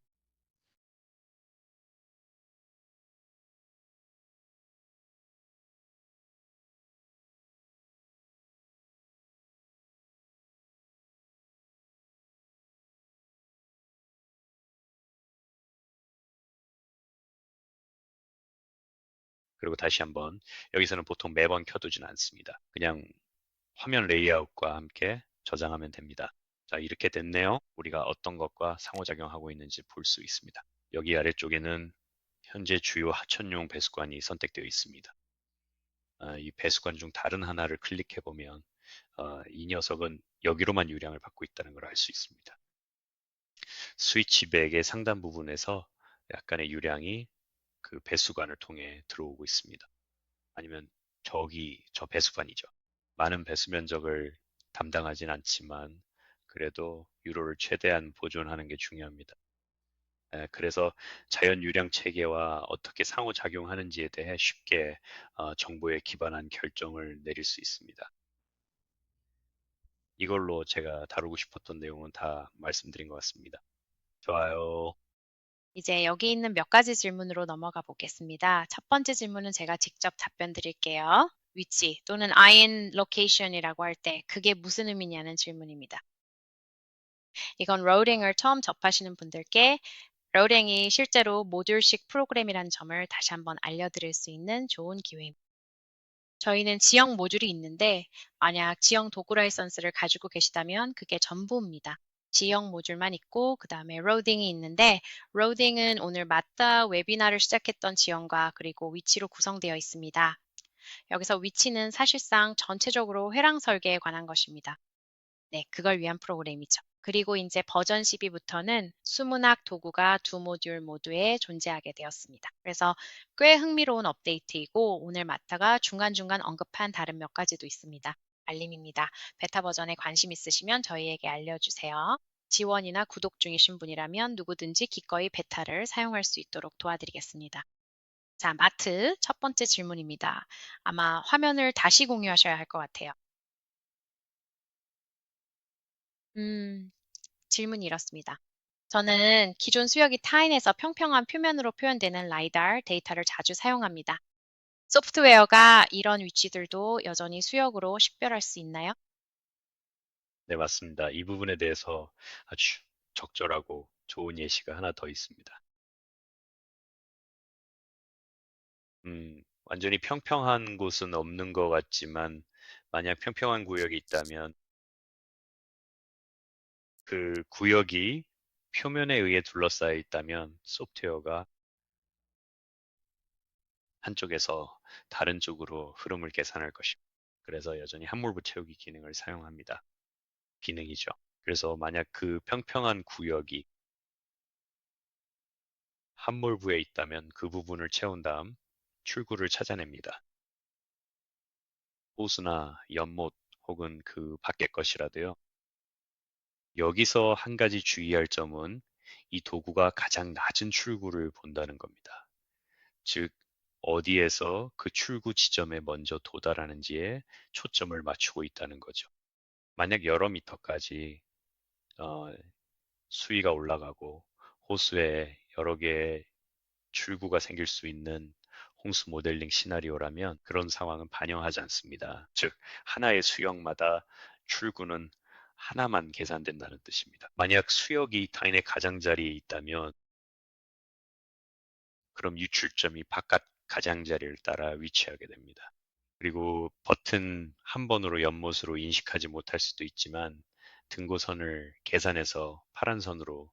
그리고 다시 한번 여기서는 보통 매번 켜두진 않습니다. 그냥 화면 레이아웃과 함께 저장하면 됩니다. 자, 이렇게 됐네요. 우리가 어떤 것과 상호작용하고 있는지 볼 수 있습니다. 여기 아래쪽에는 현재 주요 하천용 배수관이 선택되어 있습니다. 이 배수관 중 다른 하나를 클릭해 보면 이 녀석은 여기로만 유량을 받고 있다는 걸 알 수 있습니다. 스위치백의 상단 부분에서 약간의 유량이 그 배수관을 통해 들어오고 있습니다. 아니면 저 배수관이죠. 많은 배수 면적을 담당하진 않지만 그래도 유로를 최대한 보존하는 게 중요합니다. 그래서 자연 유량 체계와 어떻게 상호작용하는지에 대해 쉽게 정보에 기반한 결정을 내릴 수 있습니다. 이걸로 제가 다루고 싶었던 내용은 다 말씀드린 것 같습니다. 좋아요. 이제 여기 있는 몇 가지 질문으로 넘어가 보겠습니다. 첫 번째 질문은 제가 직접 답변 드릴게요. 위치 또는 in location이라고 할 때 그게 무슨 의미냐는 질문입니다. 이건 로딩을 처음 접하시는 분들께 로딩이 실제로 모듈식 프로그램이라는 점을 다시 한번 알려드릴 수 있는 좋은 기회입니다. 저희는 지형 모듈이 있는데 만약 지형 도구 라이선스를 가지고 계시다면 그게 전부입니다. 지형 모듈만 있고 그 다음에 로딩이 있는데 로딩은 오늘 맞다 웨비나를 시작했던 지형과 그리고 위치로 구성되어 있습니다. 여기서 위치는 사실상 전체적으로 회랑 설계에 관한 것입니다. 네, 그걸 위한 프로그램이죠. 그리고 이제 버전 12부터는 수문학 도구가 두 모듈 모두에 존재하게 되었습니다. 그래서 꽤 흥미로운 업데이트이고 오늘 마타가 중간중간 언급한 다른 몇 가지도 있습니다. 알림입니다. 베타 버전에 관심 있으시면 저희에게 알려주세요. 지원이나 구독 중이신 분이라면 누구든지 기꺼이 베타를 사용할 수 있도록 도와드리겠습니다. 자, 마트 첫 번째 질문입니다. 아마 화면을 다시 공유하셔야 할 것 같아요. 음, 질문이 이렇습니다. 저는 기존 수역이 타인에서 평평한 표면으로 표현되는 라이달 데이터를 자주 사용합니다. 소프트웨어가 이런 위치들도 여전히 수역으로 식별할 수 있나요? 네, 맞습니다. 이 부분에 대해서 아주 적절하고 좋은 예시가 하나 더 있습니다. 완전히 평평한 곳은 없는 것 같지만 만약 평평한 구역이 있다면 그 구역이 표면에 의해 둘러싸여 있다면 소프트웨어가 한쪽에서 다른 쪽으로 흐름을 계산할 것입니다. 그래서 여전히 함몰부 채우기 기능을 사용합니다. 기능이죠. 그래서 만약 그 평평한 구역이 함몰부에 있다면 그 부분을 채운 다음 출구를 찾아냅니다. 호수나 연못 혹은 그 밖의 것이라도요. 여기서 한 가지 주의할 점은 이 도구가 가장 낮은 출구를 본다는 겁니다. 즉, 어디에서 그 출구 지점에 먼저 도달하는지에 초점을 맞추고 있다는 거죠. 만약 여러 미터까지 수위가 올라가고 호수에 여러 개의 출구가 생길 수 있는 홍수 모델링 시나리오라면 그런 상황은 반영하지 않습니다. 즉, 하나의 수역마다 출구는 하나만 계산된다는 뜻입니다. 만약 수역이 타인의 가장자리에 있다면 그럼 유출점이 바깥 가장자리를 따라 위치하게 됩니다. 그리고 버튼 한 번으로 연못으로 인식하지 못할 수도 있지만 등고선을 계산해서 파란 선으로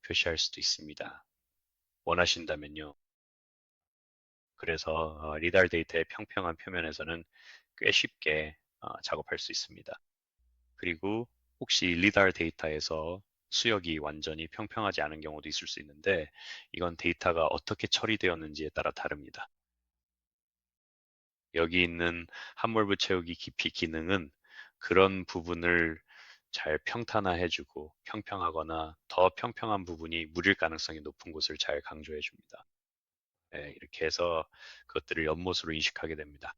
표시할 수도 있습니다. 원하신다면요. 그래서 리달 데이터의 평평한 표면에서는 꽤 쉽게 작업할 수 있습니다. 그리고 혹시 리달 데이터에서 수역이 완전히 평평하지 않은 경우도 있을 수 있는데 이건 데이터가 어떻게 처리되었는지에 따라 다릅니다. 여기 있는 함몰부 채우기 깊이 기능은 그런 부분을 잘 평탄화해주고 평평하거나 더 평평한 부분이 물일 가능성이 높은 곳을 잘 강조해줍니다. 네, 이렇게 해서 그것들을 연못으로 인식하게 됩니다.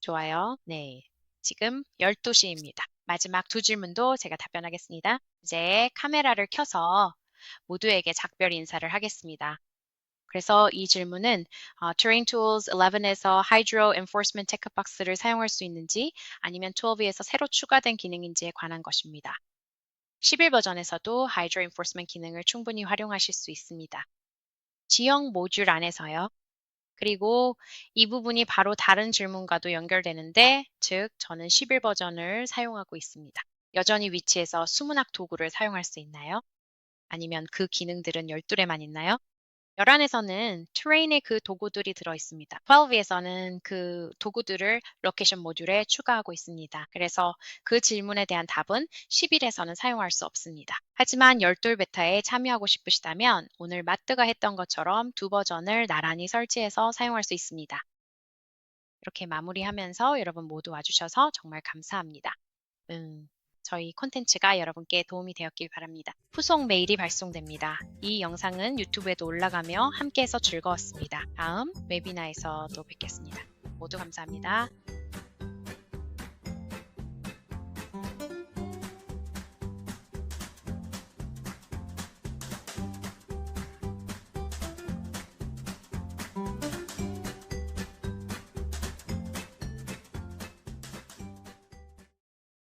좋아요. 네. 지금 12시입니다. 마지막 두 질문도 제가 답변하겠습니다. 이제 카메라를 켜서 모두에게 작별 인사를 하겠습니다. 그래서 이 질문은 Terrain Tools 11에서 Hydro Enforcement 체크박스를 사용할 수 있는지 아니면 12에서 새로 추가된 기능인지에 관한 것입니다. 11 버전에서도 Hydro Enforcement 기능을 충분히 활용하실 수 있습니다. 지형 모듈 안에서요. 그리고 이 부분이 바로 다른 질문과도 연결되는데, 즉 저는 11 버전을 사용하고 있습니다. 여전히 위치에서 수문학 도구를 사용할 수 있나요? 아니면 그 기능들은 12에만 있나요? 11에서는 Terrain의 그 도구들이 들어있습니다. 12에서는 그 도구들을 로케이션 모듈에 추가하고 있습니다. 그래서 그 질문에 대한 답은 11에서는 사용할 수 없습니다. 하지만 12 베타에 참여하고 싶으시다면 오늘 마트가 했던 것처럼 두 버전을 나란히 설치해서 사용할 수 있습니다. 이렇게 마무리하면서 여러분 모두 와주셔서 정말 감사합니다. 저희 콘텐츠가 여러분께 도움이 되었길 바랍니다. 후속 메일이 발송됩니다. 이 영상은 유튜브에도 올라가며 함께해서 즐거웠습니다. 다음 웨비나에서 또 뵙겠습니다. 모두 감사합니다.